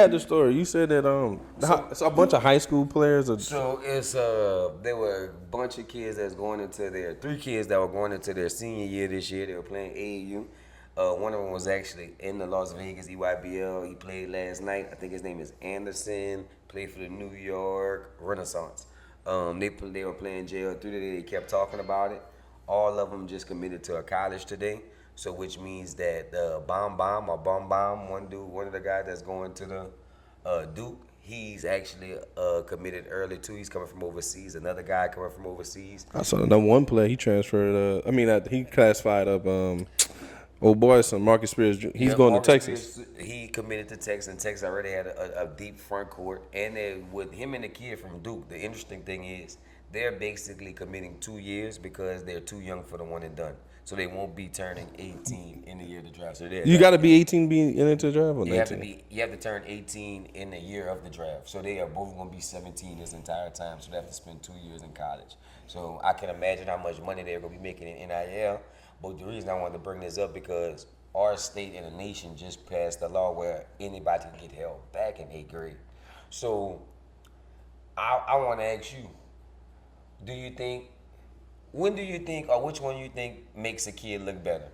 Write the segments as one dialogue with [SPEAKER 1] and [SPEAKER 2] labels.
[SPEAKER 1] Had the story. You said that it's a bunch of high school players.
[SPEAKER 2] So it's there were a bunch of kids that's going into their 3 kids that were going into their senior year this year. They were playing AAU. One of them was actually in the Las Vegas EYBL. He played last night. I think his name is Anderson. Played for the New York Renaissance. They were playing JL3 today. They kept talking about it. All of them just committed to a college today. So which means that Bomb, one of the guys that's going to the Duke, he's actually committed early too. He's coming from overseas. Another guy coming from overseas.
[SPEAKER 1] I saw the number one player. He transferred. He classified up. Son Marcus Spears. He's going to Texas.
[SPEAKER 2] Spears, he committed to Texas, and Texas already had a deep front court. And with him and the kid from Duke, the interesting thing is they're basically committing 2 years because they're too young for the one and done. So they won't be turning 18 in the year of the draft. So
[SPEAKER 1] you got to be 18 being into the draft, or
[SPEAKER 2] you
[SPEAKER 1] 19?
[SPEAKER 2] You have to turn 18 in the year of the draft. So they are both going to be 17 this entire time. So they have to spend 2 years in college. So I can imagine how much money they're going to be making in NIL. But the reason I wanted to bring this up because our state and the nation just passed a law where anybody can get held back in 8th grade. So I want to ask you, when do you think, or which one you think makes a kid look better?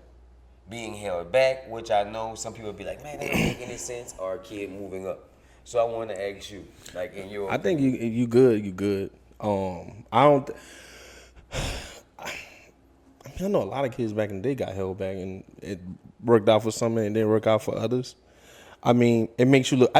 [SPEAKER 2] Being held back, which I know some people would be like, man, that doesn't make any sense, or a kid moving up. So I want to ask you, like in your
[SPEAKER 1] I think you good. I know a lot of kids back in the day got held back, and it worked out for some and it didn't work out for others. I think it makes you look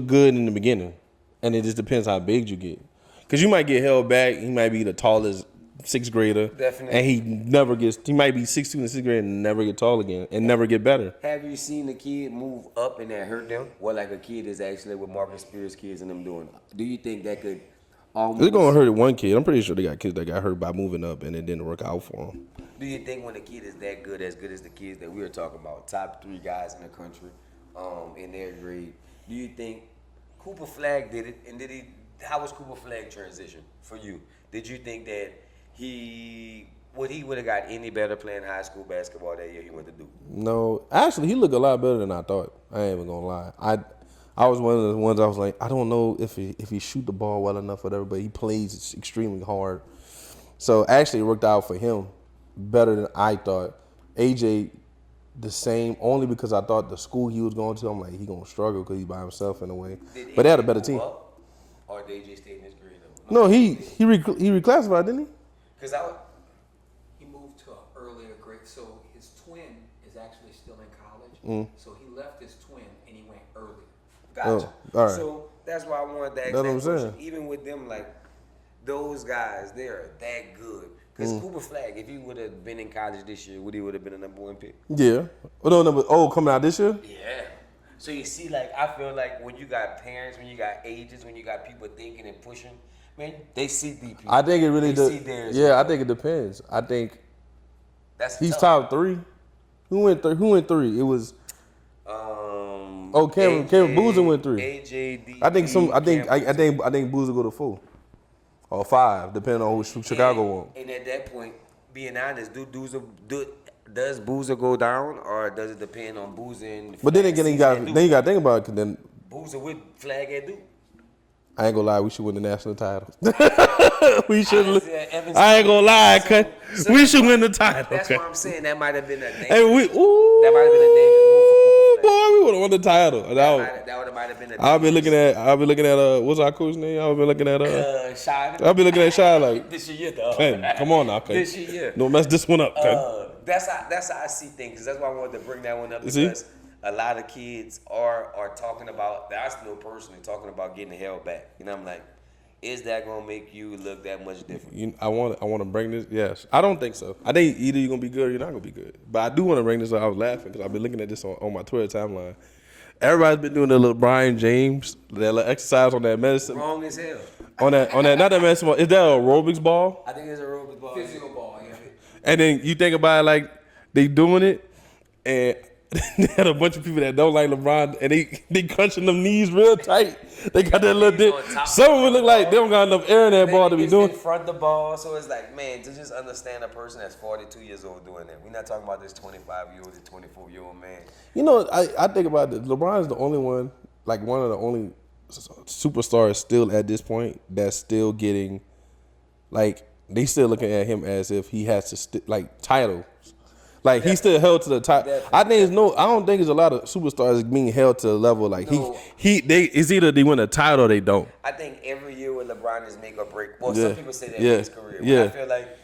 [SPEAKER 1] good in the beginning, and it just depends how big you get. Because you might get held back. He might be the tallest 6th grader.
[SPEAKER 2] Definitely.
[SPEAKER 1] And he might be 6'2" in the 6th grade and never get tall again and never get better.
[SPEAKER 2] Have you seen a kid move up and that hurt them? Or like a kid is actually with Marcus Spears kids and them doing? Do you think that could almost...
[SPEAKER 1] They're going to hurt one kid. I'm pretty sure they got kids that got hurt by moving up and it didn't work out for them.
[SPEAKER 2] Do you think when a kid is that good, as good as the kids that we were talking about, top 3 guys in the country in their grade, do you think Cooper Flagg did it? And how was Cooper Flagg transition for you? Did you think that he would have got any better playing high school basketball that year he went to Duke?
[SPEAKER 1] No. Actually, he looked a lot better than I thought. I ain't even going to lie. I was one of the ones I was like, I don't know if he shoot the ball well enough or whatever, but he plays extremely hard. So actually it worked out for him better than I thought. AJ, the same, only because I thought the school he was going to, I'm like, he going to struggle because he's by himself in a way. But they had a better team.
[SPEAKER 2] Or did AJ stay in his grade?
[SPEAKER 1] No, he reclassified, didn't he?
[SPEAKER 2] Because
[SPEAKER 3] he moved to an earlier grade. So his twin is actually still in college. So he left his twin and he went earlier.
[SPEAKER 2] Gotcha.
[SPEAKER 1] Oh, all right.
[SPEAKER 2] So that's why I wanted to ask that question. Even with them, like, those guys, they're that good. Because Cooper Flagg, if he would have been in college this year, would he have been a number 1 pick?
[SPEAKER 1] Yeah. Coming out this year?
[SPEAKER 2] Yeah. So you see, like, I feel like when you got parents, when you got ages, when you got people thinking and pushing, man, they see deep.
[SPEAKER 1] I think it really does. Yeah, I think it depends. I think he's top 3. Who went 3? It was Kevin Boozer went 3.
[SPEAKER 2] AJD.
[SPEAKER 1] I think Boozer go to 4 or 5, depending on who Chicago want.
[SPEAKER 2] And at that point, being honest, does Boozer go down, or does it depend on Boozer and?
[SPEAKER 1] But then again, you got to think about it. Cause then
[SPEAKER 2] Boozer with Flag at Duke.
[SPEAKER 1] I ain't gonna lie, we should win the national title. We should. I ain't gonna lie, we should win the title.
[SPEAKER 2] That's what I'm saying. That might have been a dangerous.
[SPEAKER 1] That might have been a dangerous move for Cooper Flagg. Boy, we would have won the title. That might have been a. I've been looking at what's our coach name? I've been looking at
[SPEAKER 2] Shy.
[SPEAKER 1] I've been looking at Shy like
[SPEAKER 2] this year though.
[SPEAKER 1] Come on now,
[SPEAKER 2] this year.
[SPEAKER 1] Don't mess this one up.
[SPEAKER 2] That's how I see things. That's why I wanted to bring that one up because a lot of kids are talking about. I still personally talking about getting held back. You know, I'm like, is that gonna make you look that much different?
[SPEAKER 1] I want to bring this. Yes, I don't think so. I think either you're gonna be good or you're not gonna be good. But I do want to bring this up. I was laughing because I've been looking at this on my Twitter timeline. Everybody's been doing the LeBron James, that little exercise on that medicine.
[SPEAKER 2] Wrong as hell.
[SPEAKER 1] On that, not that medicine ball. Is that a aerobics ball?
[SPEAKER 2] I think it's a aerobics ball.
[SPEAKER 3] Physical ball, yeah.
[SPEAKER 1] And then you think about it like they doing it, and they had a bunch of people that don't like LeBron, and they crunching them knees real tight. They got that little dip. Some of them look like they don't got enough air in that ball to be doing.
[SPEAKER 2] In front of the ball, so it's like, man, to just understand a person that's 42 years old doing that. We're not talking about this 25-year-old, 24-year-old man.
[SPEAKER 1] You know, I think about it. LeBron is the only one like one of the only superstars still at this point that's still getting, like, they still looking at him as if he has to like titles. Like he's still held to the title. I think I don't think there's a lot of superstars being held to the level like
[SPEAKER 2] No.
[SPEAKER 1] it's either they win a title or they don't.
[SPEAKER 2] I think every year with LeBron is make or break. Well,
[SPEAKER 1] Yeah.
[SPEAKER 2] some people say that
[SPEAKER 1] Yeah.
[SPEAKER 2] in his career. But
[SPEAKER 1] Yeah.
[SPEAKER 2] I feel like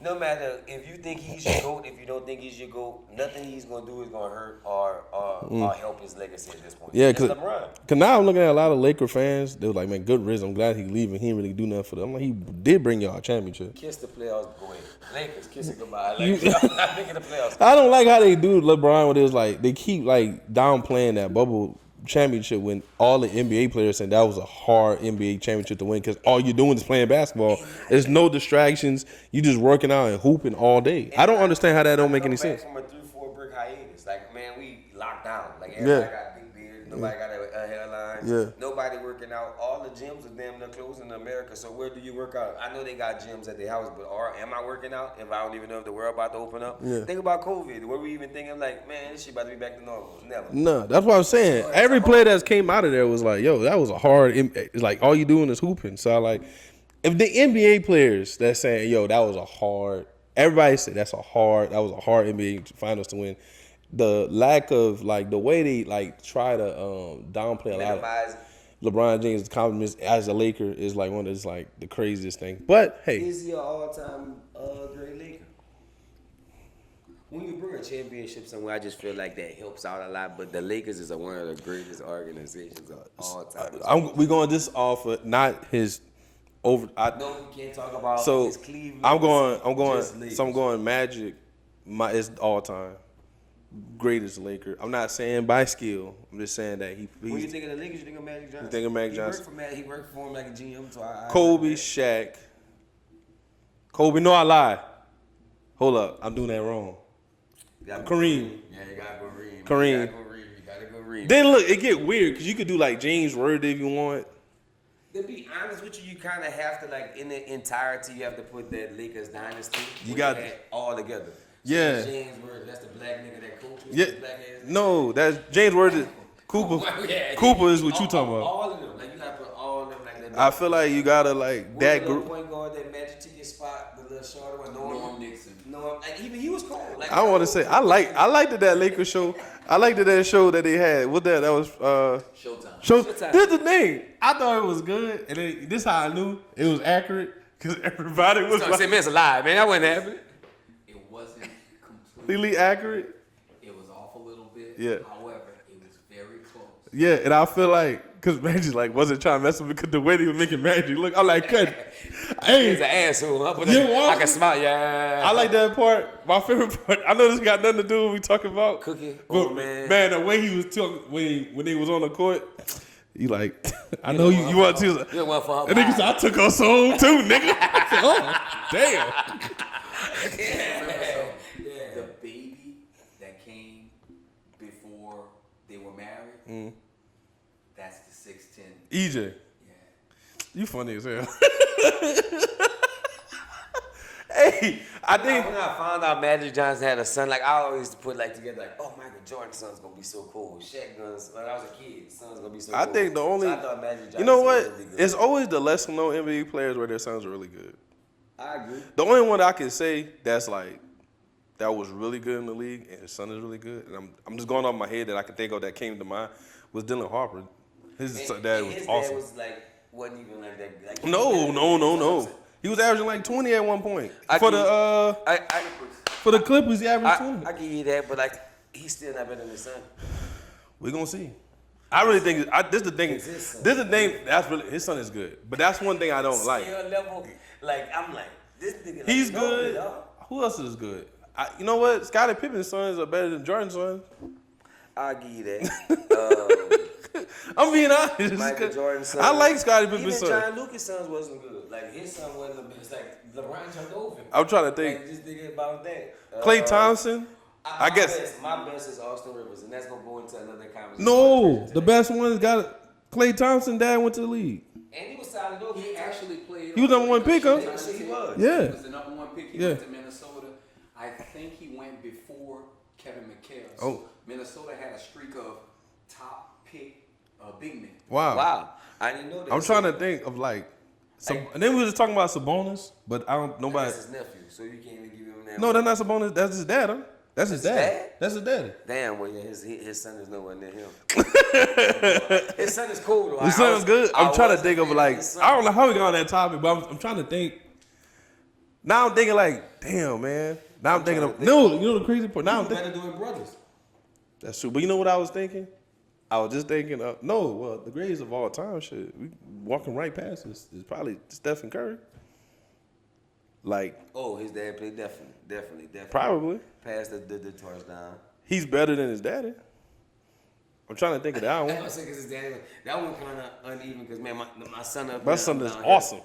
[SPEAKER 2] no matter if you think he's your GOAT, if you don't think he's your GOAT, nothing he's gonna do is gonna hurt or help his legacy at this point.
[SPEAKER 1] Yeah,
[SPEAKER 2] It's
[SPEAKER 1] cause
[SPEAKER 2] LeBron.
[SPEAKER 1] now I'm looking at a lot of Laker fans. They were like, man, good risk. I'm glad he's leaving. He didn't really do nothing for them. I'm like, he did bring y'all a championship.
[SPEAKER 2] Kiss the playoffs, go ahead. Lakers, kiss it goodbye. Lakers, I'm not making the playoffs.
[SPEAKER 1] I don't like how they do LeBron with this. Like they keep like downplaying that bubble championship when all the NBA players said that was a hard NBA championship to win because all you're doing is playing basketball. There's no distractions. You just working out and hooping all day. I don't understand how that don't make any sense.
[SPEAKER 2] From a 3-4 brick hiatus, like man, we locked down. Like everybody got big beards, nobody got a hairline.
[SPEAKER 1] Yeah.
[SPEAKER 2] Nobody working out. All the gyms are damn near closed in America. So where do you work out? I know they got gyms at their house, but am I working out if I don't even know if the world about to open up?
[SPEAKER 1] Yeah.
[SPEAKER 2] Think about COVID. Were we even thinking like, man, this shit about to be back to normal? Never.
[SPEAKER 1] No, that's what I'm saying. Every player that came out of there was like, yo, that was a hard. It's like all you doing is hooping. So I like, if the NBA players that's saying, yo, that was a hard. Everybody said that was a hard NBA finals to win. The lack of like the way they like try to downplay a lot of LeBron James' compliments as a Laker is like one of those like the craziest thing. But hey,
[SPEAKER 2] is he an all-time great Laker? When you bring a championship somewhere, I just feel like that helps out a lot. But the Lakers is one of the greatest organizations of all time.
[SPEAKER 1] we going this off of not his over.
[SPEAKER 2] No, we can't talk about
[SPEAKER 1] So
[SPEAKER 2] his Cleveland.
[SPEAKER 1] I'm going.
[SPEAKER 2] Just Lakers.
[SPEAKER 1] So I'm going Magic. It's all time greatest Laker. I'm not saying by skill. I'm just saying that
[SPEAKER 2] When you think of the Lakers, you think of Magic Johnson.
[SPEAKER 1] You think of Magic Johnson.
[SPEAKER 2] He worked for him like a GM. So
[SPEAKER 1] Kobe, Shaq. Kobe, no, I lied. Hold up, I'm doing that wrong. Kareem.
[SPEAKER 2] Yeah, you gotta go Kareem.
[SPEAKER 1] Kareem.
[SPEAKER 2] You gotta go Kareem.
[SPEAKER 1] Then look, it get weird because you could do like James Worthy if you want.
[SPEAKER 2] To be honest with you, you kind of have to like in the entirety, you have to put that Lakers dynasty.
[SPEAKER 1] You got
[SPEAKER 2] all together. So
[SPEAKER 1] Yeah.
[SPEAKER 2] James Worthy, that's the black nigga that coaches.
[SPEAKER 1] Yeah. No, that's James Worthy. Cooper.
[SPEAKER 2] Yeah,
[SPEAKER 1] Cooper is what you talking about.
[SPEAKER 2] All of them, like you gotta put all of them like that.
[SPEAKER 1] I feel like you gotta like that
[SPEAKER 2] group.
[SPEAKER 1] group.
[SPEAKER 2] Point guard that magic to your spot, the little shorter one, Norm Nixon. No, like even he was cold. Like
[SPEAKER 1] I want to say I liked that Lakers show. I liked that show that they had. What that was
[SPEAKER 3] Showtime.
[SPEAKER 2] Showtime.
[SPEAKER 1] This is the thing. I thought it was good, and then, this how I knew it was accurate because everybody was
[SPEAKER 2] say, man, it's a lie, man. That wasn't happening.
[SPEAKER 3] It wasn't
[SPEAKER 1] completely accurate.
[SPEAKER 3] It was off a little bit.
[SPEAKER 1] Yeah.
[SPEAKER 3] However, it was very close.
[SPEAKER 1] Yeah, and I feel like because Magic like wasn't trying to mess with me because the way he was making Magic look, I'm like, cut. Hey,
[SPEAKER 2] He's an asshole. Huh? But
[SPEAKER 1] You
[SPEAKER 2] I can smile. Yeah.
[SPEAKER 1] I like that part. My favorite part. I know this got nothing to do with we talking about
[SPEAKER 2] Cookie.
[SPEAKER 1] but,
[SPEAKER 2] Oh man.
[SPEAKER 1] Man, the way he was talking when he was on the court, he like, I know you want to.
[SPEAKER 2] You want for her
[SPEAKER 1] And nigga said, I took her soul too, nigga. I said, oh, damn.
[SPEAKER 3] The baby that came before they were married, that's the 6'10".
[SPEAKER 1] EJ,
[SPEAKER 3] Yeah.
[SPEAKER 1] you funny as hell. Hey, I think
[SPEAKER 2] When I found out Magic Johnson had a son, like I always used to put like together, like, oh, Michael Jordan's son's gonna be so cool. Shaq guns, when I was a kid, his son's gonna be so cool.
[SPEAKER 1] I think the only,
[SPEAKER 2] So I thought Magic Johnson
[SPEAKER 1] you know what?
[SPEAKER 2] was really good.
[SPEAKER 1] It's always the lesser known NBA players where their sons are really good.
[SPEAKER 2] I agree.
[SPEAKER 1] The only one I can say that's like that was really good in the league and his son is really good, and I'm just going off my head that I can think of that came to mind was Dylan Harper. His dad was
[SPEAKER 2] his
[SPEAKER 1] awesome.
[SPEAKER 2] Dad was like, wasn't even like that. Like,
[SPEAKER 1] No. He was averaging like 20 at one point.
[SPEAKER 2] I
[SPEAKER 1] For the Clippers, he averaged 20.
[SPEAKER 2] I give you that, but like he's still not better than his son.
[SPEAKER 1] We're gonna see. I really think this is the thing.
[SPEAKER 2] It's his son.
[SPEAKER 1] This is the thing. That's really his son is good, but that's one thing I don't like.
[SPEAKER 2] Skill level, like I'm like this nigga. Like,
[SPEAKER 1] He's
[SPEAKER 2] no,
[SPEAKER 1] good.
[SPEAKER 2] dog.
[SPEAKER 1] Who else is good? You know what? Scottie Pippen's sons are better than Jordan's sons.
[SPEAKER 2] I'll give you that.
[SPEAKER 1] I'm being honest.
[SPEAKER 2] Michael Jordan's son.
[SPEAKER 1] I like Scottie
[SPEAKER 2] Even
[SPEAKER 1] Pippen's son.
[SPEAKER 2] John Lucas' sons wasn't good. Like his son wasn't the best. Like LeBron jumped over him.
[SPEAKER 1] I'm trying to think.
[SPEAKER 2] Like, just thinking about that.
[SPEAKER 1] Klay Thompson. I guess.
[SPEAKER 2] my best is Austin Rivers, and that's gonna go into another conversation.
[SPEAKER 1] No, the best one got Klay Thompson. Dad went to the league.
[SPEAKER 2] And he was solid though.
[SPEAKER 3] He actually played.
[SPEAKER 1] He was number one pick, huh?
[SPEAKER 2] He was.
[SPEAKER 3] He
[SPEAKER 1] Yeah.
[SPEAKER 3] was the number one pick. He
[SPEAKER 1] Yeah.
[SPEAKER 3] went to Minnesota. I think he went before Kevin McHale. So
[SPEAKER 1] Oh.
[SPEAKER 3] Minnesota had a streak of top pick big man.
[SPEAKER 1] Wow.
[SPEAKER 2] I didn't know that.
[SPEAKER 1] I'm trying to think of like, and then we were just talking about Sabonis, but I don't nobody.
[SPEAKER 2] That's his nephew, so you can't even give him that.
[SPEAKER 1] No, that's not Sabonis. That's his dad. Huh? That's his dad. That's his daddy.
[SPEAKER 2] Damn, well, yeah, his son is nowhere near him. His son is cool though.
[SPEAKER 1] His son's good. I'm trying to think of like, I don't know how we got on that topic, but I'm trying to think. Now I'm thinking like, damn man. Now I'm thinking of you know the crazy part. Now I'm thinking
[SPEAKER 2] doing brothers.
[SPEAKER 1] That's true. But you know what I was thinking? I was just thinking, the greatest of all time, shit. We walking right past this is probably Stephen Curry. Like,
[SPEAKER 2] his dad played definitely.
[SPEAKER 1] Probably.
[SPEAKER 2] Passed the torch down.
[SPEAKER 1] He's better than his daddy. I'm trying to think of that one.
[SPEAKER 2] I was saying because his daddy, that one kind of uneven because man, my son up.
[SPEAKER 1] My son is awesome.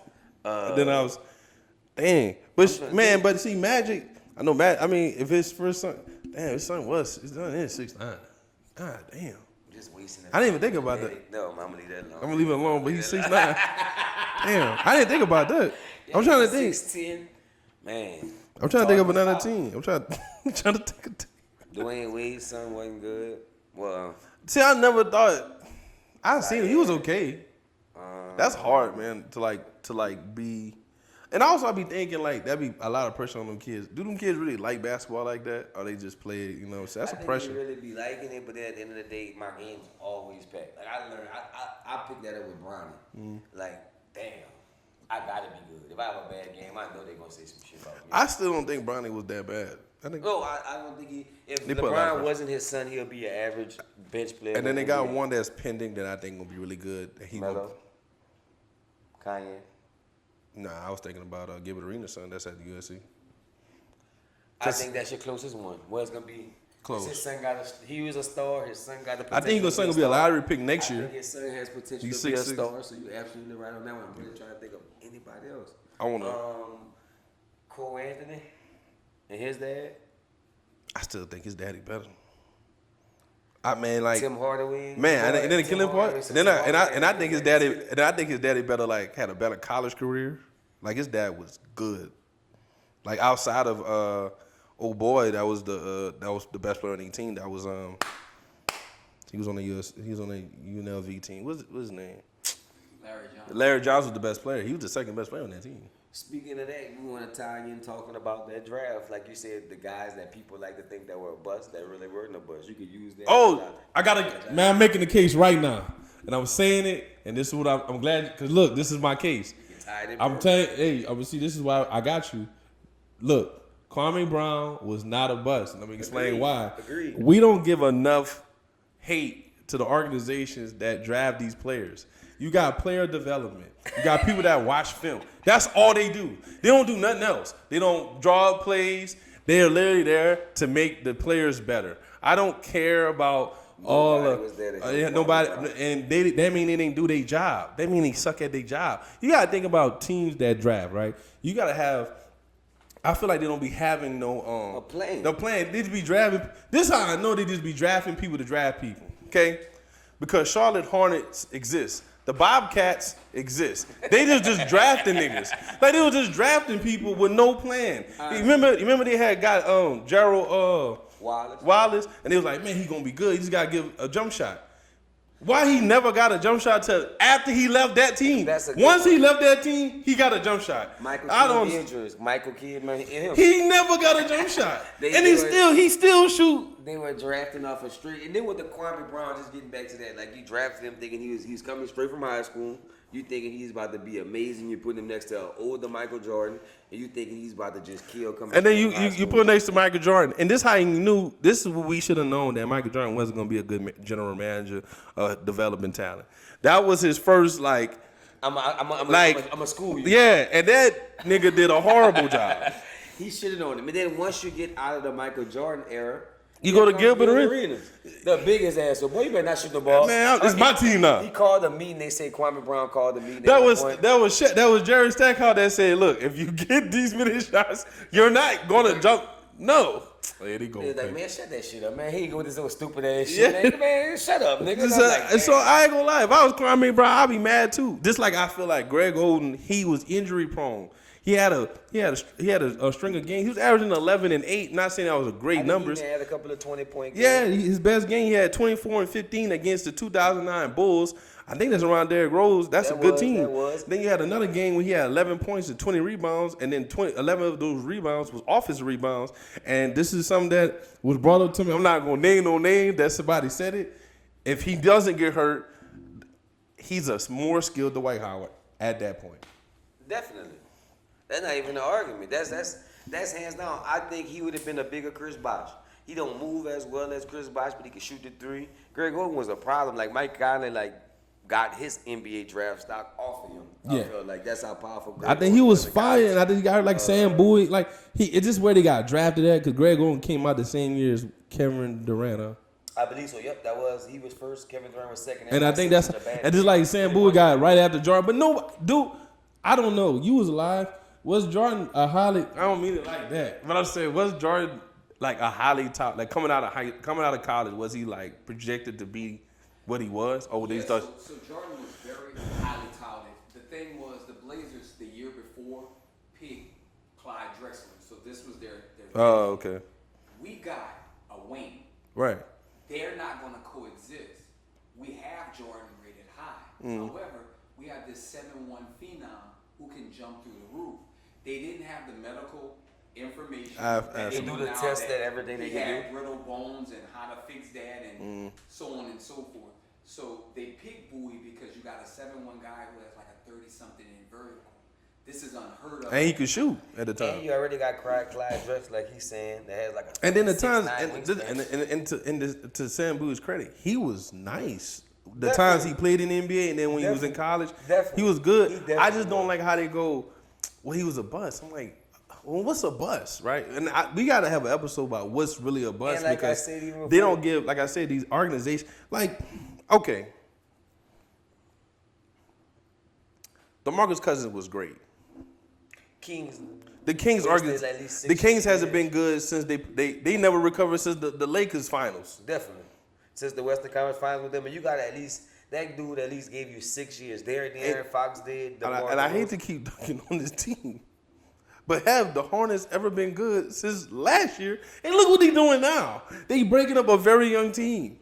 [SPEAKER 1] And then I was, dang. But see, Magic. I know I mean, if his first son, his son is 6'9". God damn.
[SPEAKER 2] Just wasting that.
[SPEAKER 1] I didn't even think about that.
[SPEAKER 2] No, I'm gonna leave that alone.
[SPEAKER 1] I'm gonna leave it alone, but he's 6'9". Damn, I didn't think about that. I'm trying to think.
[SPEAKER 2] 6'10", man.
[SPEAKER 1] I'm trying to think of another team. I'm trying to think of team.
[SPEAKER 2] Dwayne Wade's son wasn't good. Well,
[SPEAKER 1] see, I never thought. I seen him. He was okay. That's hard, man. To be. And also, I be thinking like that'd be a lot of pressure on them kids. Do them kids really like basketball like that, or they just play it? You know, so that's a pressure.
[SPEAKER 2] I think they really be liking it, but then at the end of the day, my game's always packed. Like I learned, I picked that up with Bronny. Like, damn, I gotta be good. If I have a bad game, I know they're gonna say some shit about me.
[SPEAKER 1] I still don't think Bronny was that bad. I
[SPEAKER 2] don't think he. If LeBron wasn't his son, he'll be an average bench player.
[SPEAKER 1] And then they got one that's pending that I think will be really good.
[SPEAKER 2] Kanye.
[SPEAKER 1] Nah, I was thinking about Gilbert Arenas' son. That's at the USC.
[SPEAKER 2] I think that's your closest one. Well, it's gonna be
[SPEAKER 1] close.
[SPEAKER 2] His son he was a star. His son got the potential.
[SPEAKER 1] I think his son gonna be a lottery pick next year.
[SPEAKER 2] I think his son has potential to be a star. So you absolutely right on that one. I'm really trying to think of anybody else.
[SPEAKER 1] I wanna.
[SPEAKER 2] Cole Anthony and his dad.
[SPEAKER 1] I still think his daddy better. Like
[SPEAKER 2] Tim Hardaway.
[SPEAKER 1] Man, and then the killing part. I think his daddy better had a better college career. Like his dad was good. Like outside of old boy, that was the best player on the team. That was he was on the UNLV team. What's his name?
[SPEAKER 3] Larry Johnson.
[SPEAKER 1] Larry Johnson was the best player. He was the second best player on that team.
[SPEAKER 2] Speaking of that, we want to tie in talking about that draft. Like you said, the guys that people like to think that were a bust, that really weren't a bust. You could use that.
[SPEAKER 1] I'm making the case right now. And I'm saying it, and this is what I'm glad, because look, this is my case. I'm telling you, this is why I got you. Look, Kwame Brown was not a bust. Let me explain why.
[SPEAKER 2] Agreed.
[SPEAKER 1] We don't give enough hate to the organizations that draft these players. You got player development. You got people that watch film. That's all they do. They don't do nothing else. They don't draw up plays. They are literally there to make the players better. I don't care about nobody. And that mean they didn't do their job. That mean they suck at their job. You got to think about teams that draft, right? You got to have. I feel like they don't be having no
[SPEAKER 2] plan.
[SPEAKER 1] No plan. They just be drafting. This is how I know they just be drafting people to draft people. Okay, because Charlotte Hornets exist. The Bobcats exist. They just drafting niggas. Like they were just drafting people with no plan. Remember they had got Gerald Wallace, and they was like, man, he gonna be good. He just gotta give a jump shot. Why he never got a jump shot till after he left that team? Once he left that team, he got a jump shot.
[SPEAKER 2] Michael Kidd, man, him.
[SPEAKER 1] He never got a jump shot, he still shoot.
[SPEAKER 2] They were drafting off a street, and then with the Kwame Brown, just getting back to that, like you drafted him thinking he's coming straight from high school. You thinking he's about to be amazing. You put him next to an older Michael Jordan, and you thinking he's about to just kill. Coming.
[SPEAKER 1] And then you put him next to Michael Jordan, and this how you knew. This is what we should have known, that Michael Jordan wasn't going to be a good general manager, development talent. That was his first
[SPEAKER 2] I'm a school you.
[SPEAKER 1] Yeah, and that nigga did a horrible job.
[SPEAKER 2] He should have known him. And then once you get out of the Michael Jordan era,
[SPEAKER 1] you go to Gilbert Arenas.
[SPEAKER 2] The biggest ass. So boy, you better not shoot the ball.
[SPEAKER 1] Man, it's my team now.
[SPEAKER 2] He called a meeting. They say Kwame Brown called the meeting.
[SPEAKER 1] That was Jerry Stackhouse that said, look, if you get these many shots, you're not gonna jump. No.
[SPEAKER 2] He's like, man, shut that shit up, man. He go with this little stupid ass shit. Man, shut up, nigga.
[SPEAKER 1] So I ain't gonna lie. If I was Kwame Brown, I'd be mad too. Just like I feel like Greg Oden, he was injury prone. He had a string of games. He was averaging 11 and 8. Not saying that was a great numbers.
[SPEAKER 2] He had a couple of 20-point games.
[SPEAKER 1] Yeah, his best game he had 24 and 15 against the 2009 Bulls. I think that's around Derrick Rose. That's a good team. Then you had another game where he had 11 points and 20 rebounds, and then 11 of those rebounds was offensive rebounds. And this is something that was brought up to me. I'm not going to name no name that somebody said it. If he doesn't get hurt, he's a more skilled Dwight Howard at that point.
[SPEAKER 2] Definitely. That's not even an argument. That's hands down. I think he would have been a bigger Chris Bosh. He don't move as well as Chris Bosh, but he can shoot the three. Greg Oden was a problem. Like Mike Conley, got his NBA draft stock off of him. I feel like that's how powerful Greg
[SPEAKER 1] I think he was fire, and I think he got like Sam Bowie. Like it's just where they got drafted at because Greg Oden came out the same year as Kevin Durant. Huh?
[SPEAKER 2] I believe so. Yep, he was first. Kevin Durant was second.
[SPEAKER 1] And I think that's and just like Sam Bowie got right after Jordan. But no, dude, I don't know. You was alive. Was Jordan a highly? I don't mean it like that, but I'm saying was Jordan like a highly top? Like coming out of college, was he like projected to be what he was? Or
[SPEAKER 3] yeah, so Jordan was very highly touted. The thing was the Blazers the year before picked Clyde Drexler, so this was their
[SPEAKER 1] oh, okay.
[SPEAKER 3] We got a wing.
[SPEAKER 1] Right.
[SPEAKER 3] They're not going to coexist. We have Jordan rated high. However, we have this 7'1" phenom who can jump through the roof. They didn't have the medical information.
[SPEAKER 2] They do the test that everything they can do.
[SPEAKER 3] He had brittle bones and how to fix that and so on and so forth. So they picked Bowie because you got a 7'1" guy who has like a 30-something in vertical. This is unheard of.
[SPEAKER 1] And he could shoot at the time.
[SPEAKER 2] And you already got Clyde Drexler, like he's saying, that has like a
[SPEAKER 1] and then the times,
[SPEAKER 2] and
[SPEAKER 1] to Sam Bowie's credit, he was nice. The times he played in the NBA and then when he was in college, he was good. I just don't like how they go, well, he was a bust. I'm like, well, what's a bust, right? And we got to have an episode about what's really a bust because they don't give, like I said, these organizations, like, okay. DeMarcus Cousins was great. The Kings hasn't been good since they never recovered since the Lakers finals.
[SPEAKER 2] Definitely. Since the Western Conference Finals with them, and you got that dude at least gave you 6 years. De'Aaron Fox did.
[SPEAKER 1] And I hate to keep dunking on this team, but have the Hornets ever been good since last year? And look what they're doing now. They breaking up a very young team.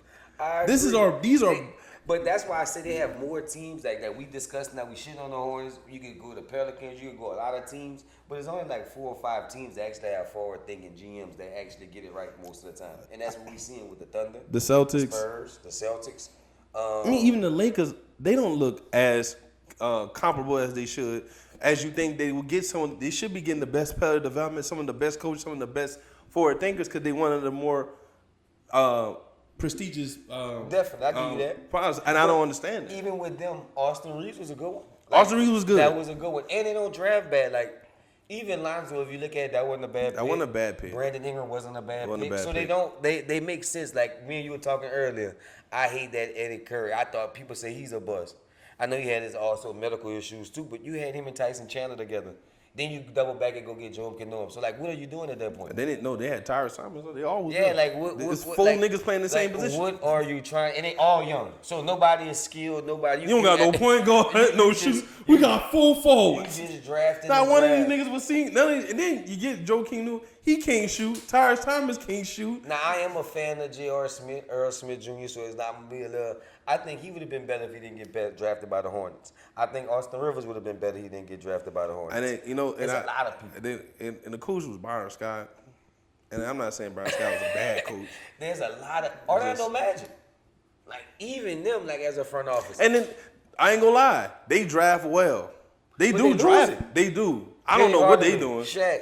[SPEAKER 2] But that's why I say they have more teams like that we discussed. Now we shit on the Hornets. You could go to Pelicans. You could go a lot of teams. But it's only like 4 or 5 teams that actually have forward-thinking GMs that actually get it right most of the time. And that's what we're seeing with the Thunder,
[SPEAKER 1] the Celtics,
[SPEAKER 2] the Spurs, the Celtics.
[SPEAKER 1] I mean, even the Lakers, they don't look as comparable as they should. As you think they will get someone, they should be getting the best player development, some of the best coaches, some of the best forward thinkers because they're one of the more prestigious.
[SPEAKER 2] Definitely, I give you that.
[SPEAKER 1] Products, and I don't understand that.
[SPEAKER 2] Even with them, Austin Reeves was a good one.
[SPEAKER 1] Austin Reeves was good.
[SPEAKER 2] That was a good one. And they don't draft bad. Like, even Lonzo, if you look at it, that wasn't a bad pick.
[SPEAKER 1] That wasn't a bad pick.
[SPEAKER 2] Brandon Ingram wasn't a bad pick. So
[SPEAKER 1] pick.
[SPEAKER 2] They make sense. Like me and you were talking earlier. I hate that Eddie Curry. I thought people say he's a bust. I know he had his also medical issues too, but you had him and Tyson Chandler together. Then you double back and go get Joel Embiid. So like, what are you doing at that point?
[SPEAKER 1] They didn't know they had Tyrese Thomas. They always
[SPEAKER 2] like what?
[SPEAKER 1] It's 4 niggas playing the same position.
[SPEAKER 2] What are you trying? And they all young, so nobody is skilled. Nobody.
[SPEAKER 1] You don't got no point guard, no shoot. We got full forwards.
[SPEAKER 2] You just drafted.
[SPEAKER 1] Not one of these niggas was seen. And then you get Joakim Noah. He can't shoot. Tyrese Thomas can't shoot.
[SPEAKER 2] Now I am a fan of J.R. Smith, Earl Smith Jr. So it's not gonna be a little. I think he would have been better if he didn't get drafted by the Hornets. I think Austin Rivers would have been better if he didn't get drafted by the Hornets.
[SPEAKER 1] And then,
[SPEAKER 2] there's a lot of people.
[SPEAKER 1] And the coach was Byron Scott. And I'm not saying Byron Scott was a bad coach.
[SPEAKER 2] There's a lot of Orlando Magic. Like even them, like as a front office.
[SPEAKER 1] And then I ain't gonna lie, they draft well. They do draft. They do. I don't know what they doing.
[SPEAKER 2] Shaq.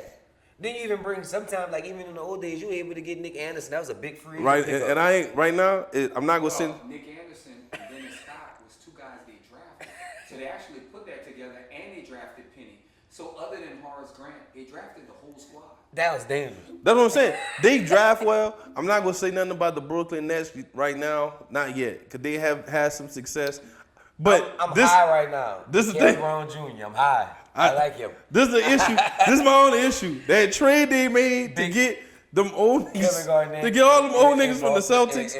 [SPEAKER 2] Then you even bring sometimes like even in the old days, you were able to get Nick Anderson. That was a big free.
[SPEAKER 1] Right, and I ain't right now. I'm not gonna send.
[SPEAKER 3] Nick Anderson and Dennis Scott was 2 guys they drafted, so they actually put that together and they drafted Penny. So other than Horace Grant, they drafted the whole squad.
[SPEAKER 2] That was dangerous.
[SPEAKER 1] That's what I'm saying. They draft well. I'm not gonna say nothing about the Brooklyn Nets right now, not yet, because they have had some success. But
[SPEAKER 2] I'm high right now.
[SPEAKER 1] This is the thing.
[SPEAKER 2] Brown Jr. I'm high. I like him.
[SPEAKER 1] This is the issue. This is my only issue. That trade they made to get them old niggas, to get all them old niggas from the Celtics,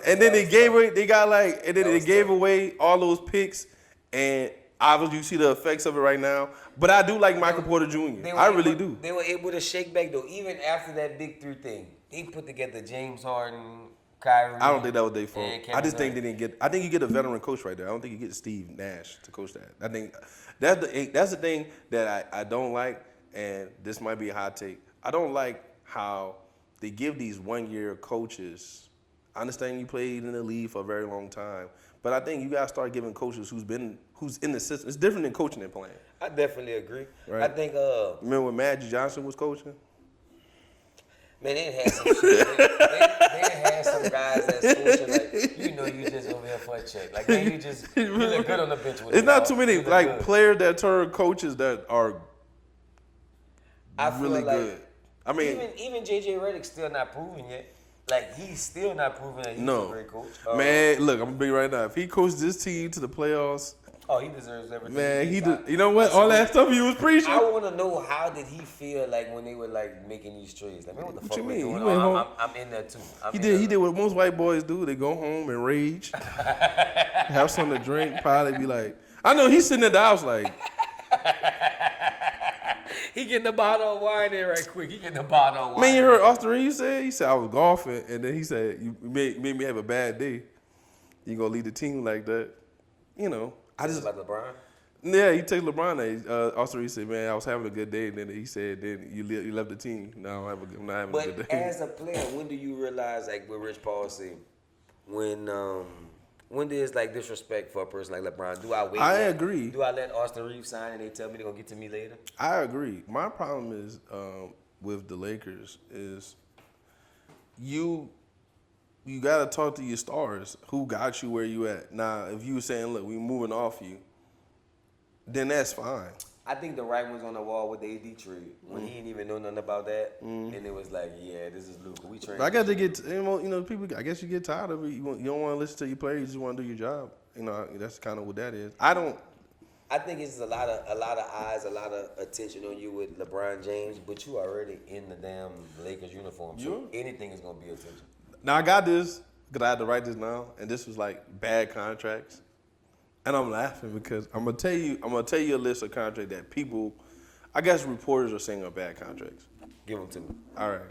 [SPEAKER 1] and then they gave away. They got like, and then they gave away all those picks, and Obviously, you see the effects of it right now. But I do like Michael Porter Jr. I really do.
[SPEAKER 2] They were able to shake back though, even after that Big Three thing. They put together James Harden, Kyrie.
[SPEAKER 1] I don't think that was their fault.
[SPEAKER 2] and
[SPEAKER 1] I just
[SPEAKER 2] Kevin
[SPEAKER 1] think they didn't get. I think you get a veteran coach right there. I don't think you get Steve Nash to coach that. I think that's the thing that I don't like, and this might be a hot take. I don't like how they give these 1 year coaches. I understand you played in the league for a very long time, but I think you gotta start giving coaches who's in the system. It's different than coaching and playing.
[SPEAKER 2] I definitely agree.
[SPEAKER 1] Right.
[SPEAKER 2] I think
[SPEAKER 1] Remember when Magic Johnson was coaching?
[SPEAKER 2] man, they had some shit. They had some guys that's coaching like, you just over here for a check. Like, man, you look good on the bench with
[SPEAKER 1] It's
[SPEAKER 2] it,
[SPEAKER 1] not
[SPEAKER 2] dog.
[SPEAKER 1] too many
[SPEAKER 2] You look
[SPEAKER 1] like
[SPEAKER 2] good.
[SPEAKER 1] players that turn coaches that are
[SPEAKER 2] I feel
[SPEAKER 1] really
[SPEAKER 2] like
[SPEAKER 1] good. I mean,
[SPEAKER 2] even JJ Redick's still not proven yet. Like, he's still not proven that he's a great coach.
[SPEAKER 1] Man, look, I'm gonna be right now. If he coached this team to the playoffs,
[SPEAKER 2] he deserves everything.
[SPEAKER 1] man, you know what? All that stuff he was preaching.
[SPEAKER 2] I want to know, how did he feel like when they were like making these trades? Like, man, what the fuck
[SPEAKER 1] you
[SPEAKER 2] we
[SPEAKER 1] mean?
[SPEAKER 2] doing?
[SPEAKER 1] He went home.
[SPEAKER 2] I'm in there too.
[SPEAKER 1] He did what most white boys do. They go home and rage, have something to drink, probably be like, I know he's sitting at the house like,
[SPEAKER 2] He getting the bottle of wine in right quick. He getting the bottle of wine.
[SPEAKER 1] man, you heard Austin Reeves say? He said I was golfing, and then he said you made me have a bad day. You gonna lead the team like that? You know, I just
[SPEAKER 2] like LeBron.
[SPEAKER 1] Yeah, he took LeBron. Austin Reeves said, "Man, I was having a good day." And then he said, "Then you left the team. No, I'm not having a good
[SPEAKER 2] But
[SPEAKER 1] day."
[SPEAKER 2] as a player, when do you realize, like what Rich Paul said, when there's like disrespect for a person like LeBron? Do I wait?
[SPEAKER 1] I agree.
[SPEAKER 2] Do I let Austin Reeves sign and they tell me they're gonna get to me later?
[SPEAKER 1] I agree. My problem is with the Lakers is you got to talk to your stars who got you where you at. Now, if you were saying, look, we moving off you, then that's fine.
[SPEAKER 2] I think the right one's on the wall with the AD trade when he didn't even know nothing about that, and it was like, yeah, this is Luka. We trained.
[SPEAKER 1] I got to get, people. I guess you get tired of it. You don't want to listen to your players. You just want to do your job. That's kind of what that is. I
[SPEAKER 2] think it's a lot of eyes, a lot of attention on you with LeBron James, but you already in the damn Lakers uniform, so anything is gonna be attention.
[SPEAKER 1] Now I got this because I had to write this down, and this was like bad contracts, and I'm laughing because I'm gonna tell you a list of contracts that people, I guess reporters are saying are bad contracts.
[SPEAKER 2] Give them to me.
[SPEAKER 1] All right,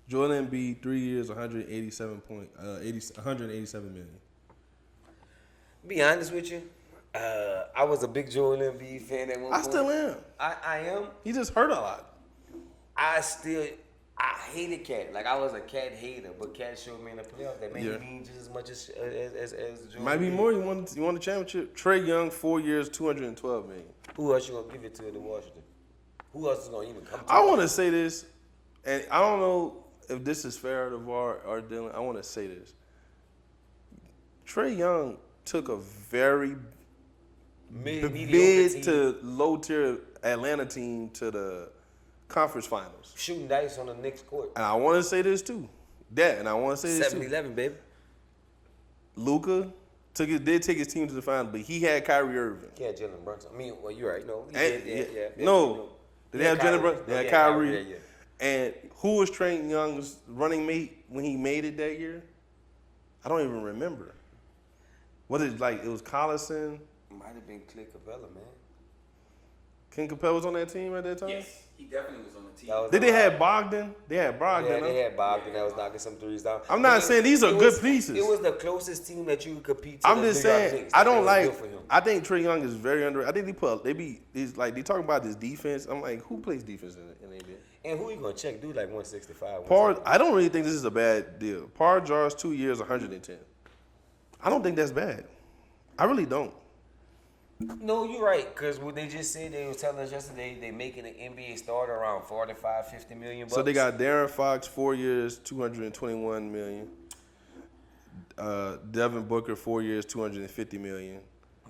[SPEAKER 1] Jordan Embiid, 3 years, 187 million.
[SPEAKER 2] Be honest with you, I was a big Joel Embiid fan at one point.
[SPEAKER 1] I still am.
[SPEAKER 2] I am.
[SPEAKER 1] He just hurt a lot.
[SPEAKER 2] I hated Cat. Like, I was a Cat hater, but Cat showed me in the playoffs that maybe he mean just as much as Joel.
[SPEAKER 1] Might be more. You won the championship. Trey Young, 4 years, 212 million.
[SPEAKER 2] Who else you gonna give it to in Washington? Who else is gonna even come to
[SPEAKER 1] I want to say this, and I don't know if this is fair to VAR or Dylan. I want to say this. Trey Young took a very mid to low tier Atlanta team to the conference finals.
[SPEAKER 2] Shooting dice on the Knicks court.
[SPEAKER 1] And I want to say this too. And I want to say this
[SPEAKER 2] 7-11, baby.
[SPEAKER 1] Luka did take his team to the finals, but he had Kyrie Irving.
[SPEAKER 2] He had Jalen Brunson. I mean, well, you're right. No, he
[SPEAKER 1] And,
[SPEAKER 2] did.
[SPEAKER 1] No. Did they have Jalen Brunson? They had Kyrie.
[SPEAKER 2] Yeah.
[SPEAKER 1] And who was Trey Young's running mate when he made it that year? I don't even remember. What is like? It was Collison.
[SPEAKER 2] Might have been Clint Capella, man.
[SPEAKER 1] Ken Capella was on that team at that time?
[SPEAKER 3] Yes, he definitely was on the team.
[SPEAKER 1] Did they have Bogdan? They had Bogdan.
[SPEAKER 2] Yeah, they had Bogdan that was knocking some threes down.
[SPEAKER 1] I'm not saying these are good pieces.
[SPEAKER 2] It was the closest team that you could compete to.
[SPEAKER 1] I'm
[SPEAKER 2] the
[SPEAKER 1] just
[SPEAKER 2] New York
[SPEAKER 1] saying,
[SPEAKER 2] Knicks.
[SPEAKER 1] I don't
[SPEAKER 2] It was
[SPEAKER 1] like.
[SPEAKER 2] good for him.
[SPEAKER 1] I think Trey Young is very under. I think they talking about this defense. I'm like, who plays defense in the NBA?
[SPEAKER 2] And who you gonna check? Dude, like 165.
[SPEAKER 1] I don't really think this is a bad deal. Par Jar's 2 years, 110. I don't think that's bad. I really don't.
[SPEAKER 2] No, you're right. Because what they just said, they was telling us yesterday, they making an NBA starter around 45, 50 million bucks.
[SPEAKER 1] So they got Darren Fox, 4 years, 221 million. Devin Booker, 4 years, 250 million.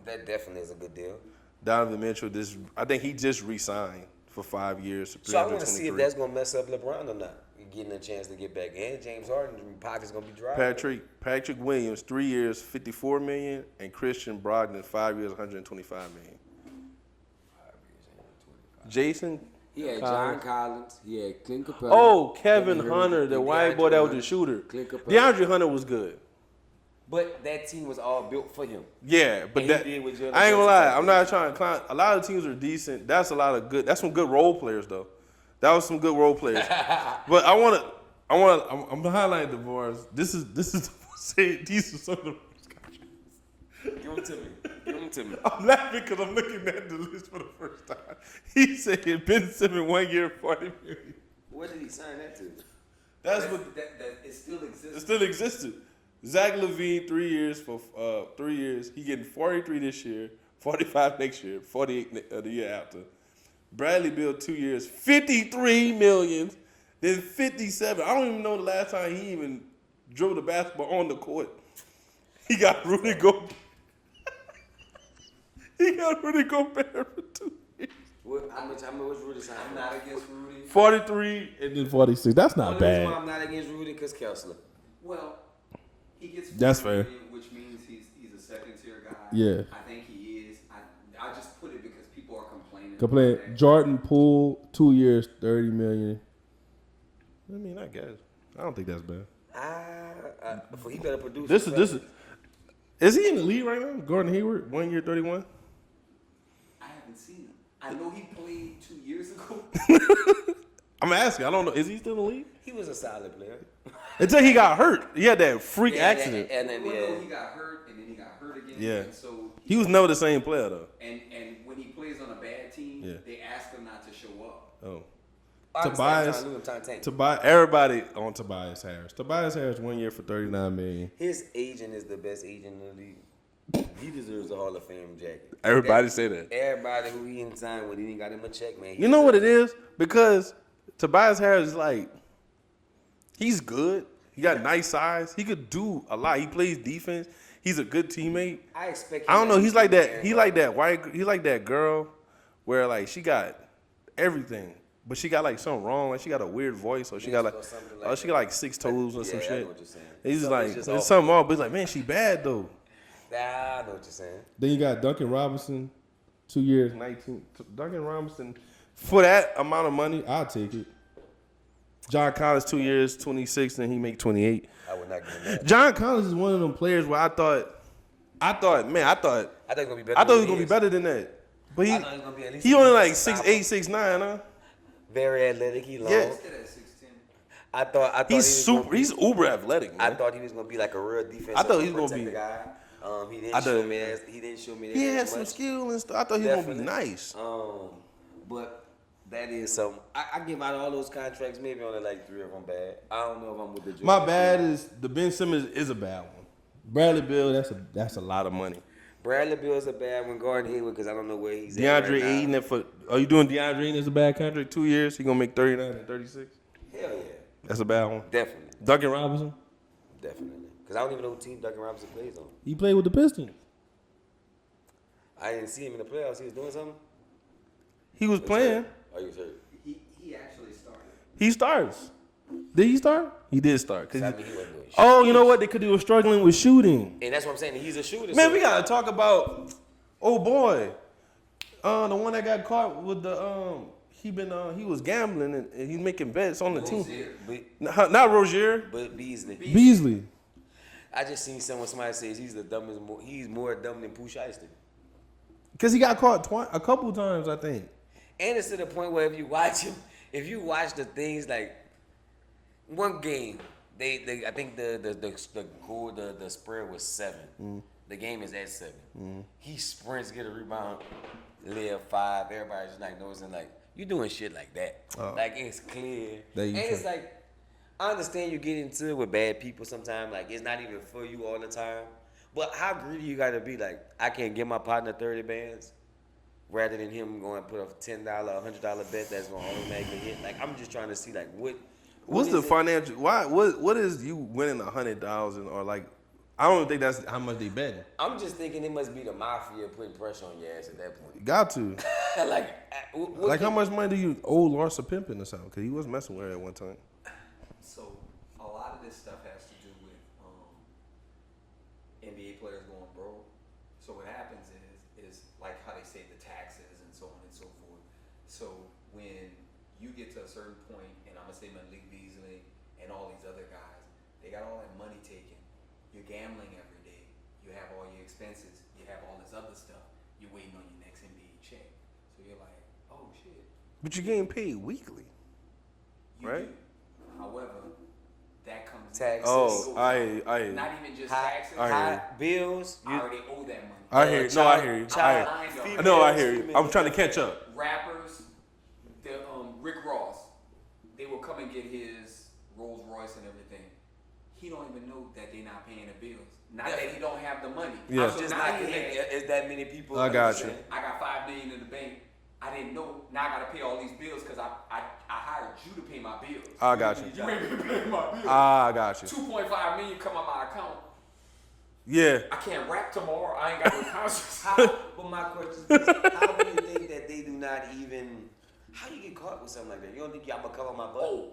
[SPEAKER 2] That definitely is a good deal.
[SPEAKER 1] Donovan Mitchell, I think he just re-signed for 5 years.
[SPEAKER 2] So I want to see if that's gonna mess up LeBron or not. Getting a chance to get back, and James Harden's pocket's gonna be dry.
[SPEAKER 1] Patrick Williams, 3 years, 54 million, and Christian Brogdon, 5 years, 125 million. Jason.
[SPEAKER 4] He had John Collins. He had Clint Capella.
[SPEAKER 1] Oh, Kevin Hunter, the white boy that was a shooter.
[SPEAKER 4] Clint Capella.
[SPEAKER 1] DeAndre Hunter was good.
[SPEAKER 2] But that team was all built for him.
[SPEAKER 1] Yeah, but
[SPEAKER 2] And he
[SPEAKER 1] that
[SPEAKER 2] did what Jordan
[SPEAKER 1] I ain't gonna
[SPEAKER 2] Brunson
[SPEAKER 1] lie.
[SPEAKER 2] did.
[SPEAKER 1] I'm not trying to clown. A lot of teams are decent. That's a lot of good. That's some good role players though. That was some good role players. But I'm highlighting the bars. This is these are some of the worst contracts.
[SPEAKER 2] Give them to me.
[SPEAKER 1] I'm laughing because I'm looking at the list for the first time. He said Ben Simmons 1 year, $40 million.
[SPEAKER 2] Where did he sign that to?
[SPEAKER 1] That's what
[SPEAKER 3] that it still exists.
[SPEAKER 1] it still existed. Zach LaVine 3 years for 3 years. He getting 43 this year, 45 next year, 48 the year after. Bradley Beal 2 years, $53 million, then 57. I don't even know the last time he even drove the basketball on the court. He got Rudy Gobert. He got Rudy Gobert for 2 years.
[SPEAKER 2] How much was Rudy signed?
[SPEAKER 3] I'm not against Rudy.
[SPEAKER 1] 43 and then 46. That's not
[SPEAKER 2] The only reason why
[SPEAKER 1] bad.
[SPEAKER 2] I'm not against Rudy because Kessler.
[SPEAKER 3] Well, he gets
[SPEAKER 1] That's
[SPEAKER 3] 40
[SPEAKER 1] fair.
[SPEAKER 3] million, which means he's a second tier guy.
[SPEAKER 1] Yeah.
[SPEAKER 3] I think he is. I just put it because people are complaining.
[SPEAKER 1] Complain. Jordan Poole 2 years, $30 million. I mean, I guess. I don't think that's bad.
[SPEAKER 2] He better produce.
[SPEAKER 1] This is he in the league right now? Gordon Hayward, 1 year, 31.
[SPEAKER 3] I haven't seen him. I know he played 2 years ago.
[SPEAKER 1] I'm asking. I don't know. Is he still in the league?
[SPEAKER 2] He was a solid player.
[SPEAKER 1] Until he got hurt. He had that freak
[SPEAKER 2] Yeah,
[SPEAKER 1] accident.
[SPEAKER 2] And then,
[SPEAKER 3] Well,
[SPEAKER 2] yeah.
[SPEAKER 3] no, he got hurt, and then he got hurt again.
[SPEAKER 1] Yeah.
[SPEAKER 3] And so
[SPEAKER 1] He was never the same player though.
[SPEAKER 3] and when he plays on a bad team,
[SPEAKER 1] Yeah.
[SPEAKER 3] they ask him not to show up.
[SPEAKER 1] Oh.
[SPEAKER 2] Tobias.
[SPEAKER 1] Everybody on Tobias Harris. Tobias Harris 1 year for $39 million.
[SPEAKER 2] His agent is the best agent in the league. He deserves a Hall of Fame jacket.
[SPEAKER 1] Everybody say that.
[SPEAKER 2] Everybody who he in time with, he ain't got him a check, man.
[SPEAKER 1] You know what it is? Because Tobias Harris is like, he's good. He got nice size. He could do a lot. He plays defense. He's a good teammate.
[SPEAKER 2] I expect.
[SPEAKER 1] I don't know. He's like that. He like that white. He like that girl, where like she got everything, but she got like something wrong. Like she got a weird voice, or she got like,
[SPEAKER 2] Or something like
[SPEAKER 1] she got like 6 toes or some
[SPEAKER 2] Yeah, I
[SPEAKER 1] shit.
[SPEAKER 2] know what you're saying.
[SPEAKER 1] He's just
[SPEAKER 2] Something's
[SPEAKER 1] like
[SPEAKER 2] just
[SPEAKER 1] there's
[SPEAKER 2] off.
[SPEAKER 1] something wrong, but he's like, man, she bad though.
[SPEAKER 2] I know what you're saying.
[SPEAKER 1] Then you got Duncan Robinson, 2 years, 19. Duncan Robinson, for that amount of money, I'll take it. John Collins, 2 years, 26, and he make 28.
[SPEAKER 2] I would not give him that.
[SPEAKER 1] John Collins is one of them players where I thought
[SPEAKER 2] I thought he was gonna be better.
[SPEAKER 1] he was gonna be better than that. But
[SPEAKER 2] I thought he was gonna be at least
[SPEAKER 1] he only
[SPEAKER 2] a
[SPEAKER 1] like
[SPEAKER 2] decent
[SPEAKER 1] 6'8", 6'9", huh?
[SPEAKER 2] Very athletic. He long.
[SPEAKER 1] Yeah.
[SPEAKER 3] Listed at 6'10".
[SPEAKER 2] I thought
[SPEAKER 1] He's
[SPEAKER 2] he was
[SPEAKER 1] super.
[SPEAKER 2] gonna be-
[SPEAKER 1] He's uber athletic,
[SPEAKER 2] I
[SPEAKER 1] man.
[SPEAKER 2] thought he was gonna be like a real defensive.
[SPEAKER 1] I thought he was gonna be-
[SPEAKER 2] guy. He didn't
[SPEAKER 1] I
[SPEAKER 2] show
[SPEAKER 1] thought-
[SPEAKER 2] me that. He didn't show me that.
[SPEAKER 1] He had
[SPEAKER 2] as
[SPEAKER 1] some
[SPEAKER 2] much.
[SPEAKER 1] skill and stuff. I thought he was gonna be
[SPEAKER 2] Definitely.
[SPEAKER 1] nice.
[SPEAKER 2] But that is something. I give out all those contracts. Maybe only like 3 of them bad. I don't know if I'm with the.
[SPEAKER 1] My
[SPEAKER 2] Jordan.
[SPEAKER 1] bad is the Ben Simmons is a bad one. Bradley Beal, that's a lot of money.
[SPEAKER 2] Bradley Beal's a bad one. Gordon Hayward, because I don't know where he's
[SPEAKER 1] DeAndre
[SPEAKER 2] at right now.
[SPEAKER 1] Ayton, are you doing DeAndre Ayton as a bad contract? 2 years, he gonna make 39 and 36.
[SPEAKER 2] Hell yeah,
[SPEAKER 1] That's a bad one.
[SPEAKER 2] definitely,
[SPEAKER 1] Duncan Robinson,
[SPEAKER 2] definitely. Because I don't even know what team Duncan Robinson plays on.
[SPEAKER 1] he played with the Pistons.
[SPEAKER 2] I didn't see him in the playoffs. He was doing something.
[SPEAKER 1] He was playing.
[SPEAKER 2] Are you hurt?
[SPEAKER 3] He actually started.
[SPEAKER 1] He starts. Did he start? He did start. 'Cause
[SPEAKER 2] I
[SPEAKER 1] he-
[SPEAKER 2] mean, he wasn't doing shit.
[SPEAKER 1] oh, you know what? Because he was struggling with shooting.
[SPEAKER 2] And that's what I'm saying. He's a shooter.
[SPEAKER 1] Man,
[SPEAKER 2] so-
[SPEAKER 1] we gotta talk about. Oh boy, the one that got caught with the he was gambling and he's making bets on the team.
[SPEAKER 2] But,
[SPEAKER 1] Not Rozier,
[SPEAKER 2] but Beasley.
[SPEAKER 1] Beasley.
[SPEAKER 2] I just seen somebody says he's the dumbest. He's more dumb than Pooh Shiesty.
[SPEAKER 1] Because he got caught a couple times, I think.
[SPEAKER 2] And it's to the point where if you watch him, if you watch the things like one game, they I think the spread was 7. The game is at 7. He sprints, get a rebound, live 5. Everybody's just like noticing like you doing shit like that. Like it's clear.
[SPEAKER 1] There you
[SPEAKER 2] And it's
[SPEAKER 1] go.
[SPEAKER 2] like I understand you get into it with bad people sometimes. Like it's not even for you all the time. But how greedy you gotta be? Like I can't give my partner 30 bands. Rather than him going to put a $10, $100 bet that's gonna automatically hit. Like I'm just trying to see like
[SPEAKER 1] What's
[SPEAKER 2] is
[SPEAKER 1] the
[SPEAKER 2] it?
[SPEAKER 1] financial? What is you winning $100,000 or like? I don't think that's how much they betting.
[SPEAKER 2] I'm just thinking it must be the mafia putting pressure on your ass at that point.
[SPEAKER 1] Got to.
[SPEAKER 2] like
[SPEAKER 1] How much money do you owe Larsa Pimpin or something? Because he was messing with her at one time.
[SPEAKER 3] So a lot of this stuff has to do with NBA players going broke. So what happens is like how they say the taxes and so on and so forth. So when you get to a certain point, and I'm gonna say Malik Beasley and all these other guys, they got all that money taken. You're gambling every you have all your expenses, you have all this other stuff, you're waiting on your next NBA check. So you're like, oh shit.
[SPEAKER 1] But you're getting paid weekly,
[SPEAKER 3] You
[SPEAKER 1] right?
[SPEAKER 3] do. However, that comes
[SPEAKER 2] Taxes.
[SPEAKER 1] Oh,
[SPEAKER 3] not even just
[SPEAKER 2] High,
[SPEAKER 3] taxes.
[SPEAKER 2] high bills.
[SPEAKER 3] I already owe that money.
[SPEAKER 1] I hear you. No, I hear you.
[SPEAKER 2] Child-
[SPEAKER 1] I hear you.
[SPEAKER 3] Child-
[SPEAKER 1] No, I hear you. I'm trying to catch up.
[SPEAKER 3] Rappers, the Rick Ross, they will come and get his Rolls Royce and everything. He don't even know that they're not paying the bills. Not that he don't have the money.
[SPEAKER 1] Yeah.
[SPEAKER 3] So
[SPEAKER 2] Just
[SPEAKER 3] now
[SPEAKER 2] not
[SPEAKER 3] he
[SPEAKER 2] getting
[SPEAKER 3] had-
[SPEAKER 2] is that many people.
[SPEAKER 1] I got you.
[SPEAKER 3] I got $5 million in the bank. I didn't know. Now I gotta pay all these bills because I hired you to pay my bills.
[SPEAKER 1] I got you.
[SPEAKER 3] You ain't gonna pay my bills.
[SPEAKER 1] I got you.
[SPEAKER 3] 2.5 million come on my account.
[SPEAKER 1] Yeah.
[SPEAKER 3] I can't rap tomorrow. I ain't got no concerts.
[SPEAKER 2] But my question is, how do you think that they do not even? How you get caught with something like that? You don't think I'm gonna cover my butt?
[SPEAKER 3] Oh,